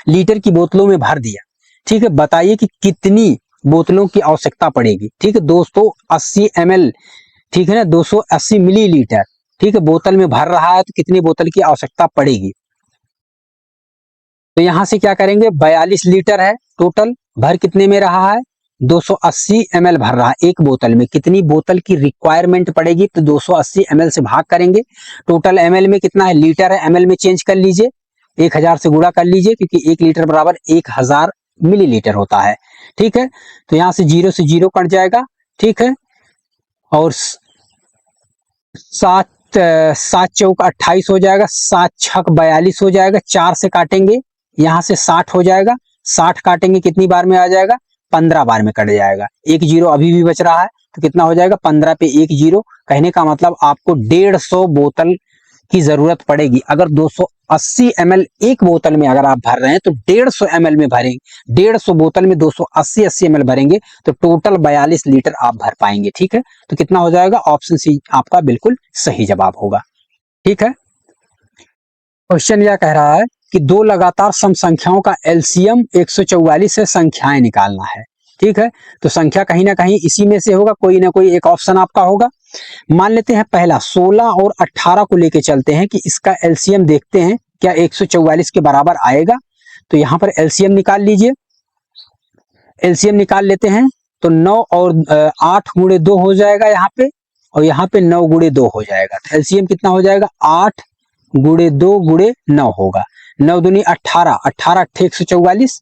लीटर की बोतलों में भर दिया। ठीक है, बताइए कि कितनी बोतलों की आवश्यकता पड़ेगी? ठीक है, 280 ml, ठीक है ना, 280 मिलीलीटर, ठीक है, बोतल में भर रहा है तो कितनी बोतल की आवश्यकता पड़ेगी? तो यहां से क्या करेंगे? 42 लीटर है टोटल, भर कितने में रहा है? 280 ml भर रहा है। एक बोतल में कितनी बोतल की रिक्वायरमेंट पड़ेगी? तो 280 ml से भाग करेंगे। टोटल ml में कितना है? लीटर है, ml में चेंज कर लीजिए, 1000 से गुणा कर लीजिए, क्योंकि 1 लीटर बराबर 1000 मिलीलीटर होता है। ठीक है, तो यहां से 0 से 0 कट जाएगा। ठीक है, और 7 चौक 28 हो जाएगा, 7 छक 42 हो जाएगा, 4 से काटेंगे यहां से 60 हो जाएगा, 60 काटेंगे कितनी बार में आ जाएगा? 15 बार में कट जाएगा। 1 जीरो अभी भी बच रहा है तो कितना हो जाएगा? 15 पे 1 जीरो, कहने का मतलब आपको 150 बोतल की जरूरत पड़ेगी। अगर 280 ml एक बोतल में अगर आप भर रहे हैं तो 150 ml में भरेंगे, 150 बोतल में 280 ml भरेंगे तो टोटल 42 लीटर आप भर पाएंगे। ठीक है, तो कितना हो जाएगा? ऑप्शन सी आपका बिल्कुल सही जवाब होगा। ठीक है, क्वेश्चन यह कह रहा है कि 2 लगातार सम संख्याओं का LCM 144 से संख्याएं निकालना है। ठीक है, तो संख्या कहीं ना कहीं इसी में से होगा, कोई ना कोई एक ऑप्शन आपका होगा। मान लेते हैं पहला 16 और 18 को लेके चलते हैं कि इसका LCM देखते हैं क्या 144 के बराबर आएगा। तो यहां पर LCM निकाल लीजिए, LCM निकाल लेते हैं तो 9 और 8 गुणे 2 हो जाएगा यहाँ पे, और यहाँ पे 9 गुणे 2 हो जाएगा। तो LCM कितना हो जाएगा? 8 गुणे 2 गुणे 9 होगा। 9 दूनी 18, 18 144।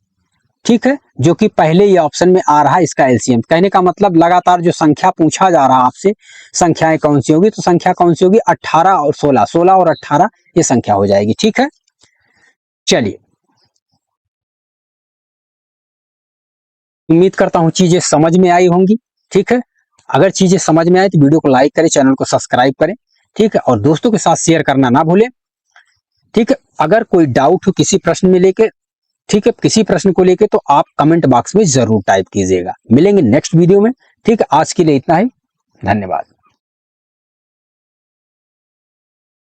ठीक है, जो कि पहले ही ऑप्शन में आ रहा है इसका LCM। कहने का मतलब लगातार जो संख्या पूछा जा रहा है आपसे, संख्याएं कौन सी होगी? तो संख्या कौन सी होगी? 18 और 16, 16 और 18 ये संख्या हो जाएगी। ठीक है, चलिए उम्मीद करता हूं चीजें समझ में आई होंगी। ठीक है, अगर चीजें समझ में आए तो वीडियो को लाइक करें, चैनल को सब्सक्राइब करें। ठीक है, और दोस्तों के साथ शेयर करना ना भूलें। ठीक है, अगर कोई डाउट हो किसी प्रश्न में लेके, ठीक है, किसी प्रश्न को लेके, तो आप कमेंट बॉक्स में जरूर टाइप कीजिएगा। मिलेंगे नेक्स्ट वीडियो में। ठीक है, आज के लिए इतना ही, धन्यवाद।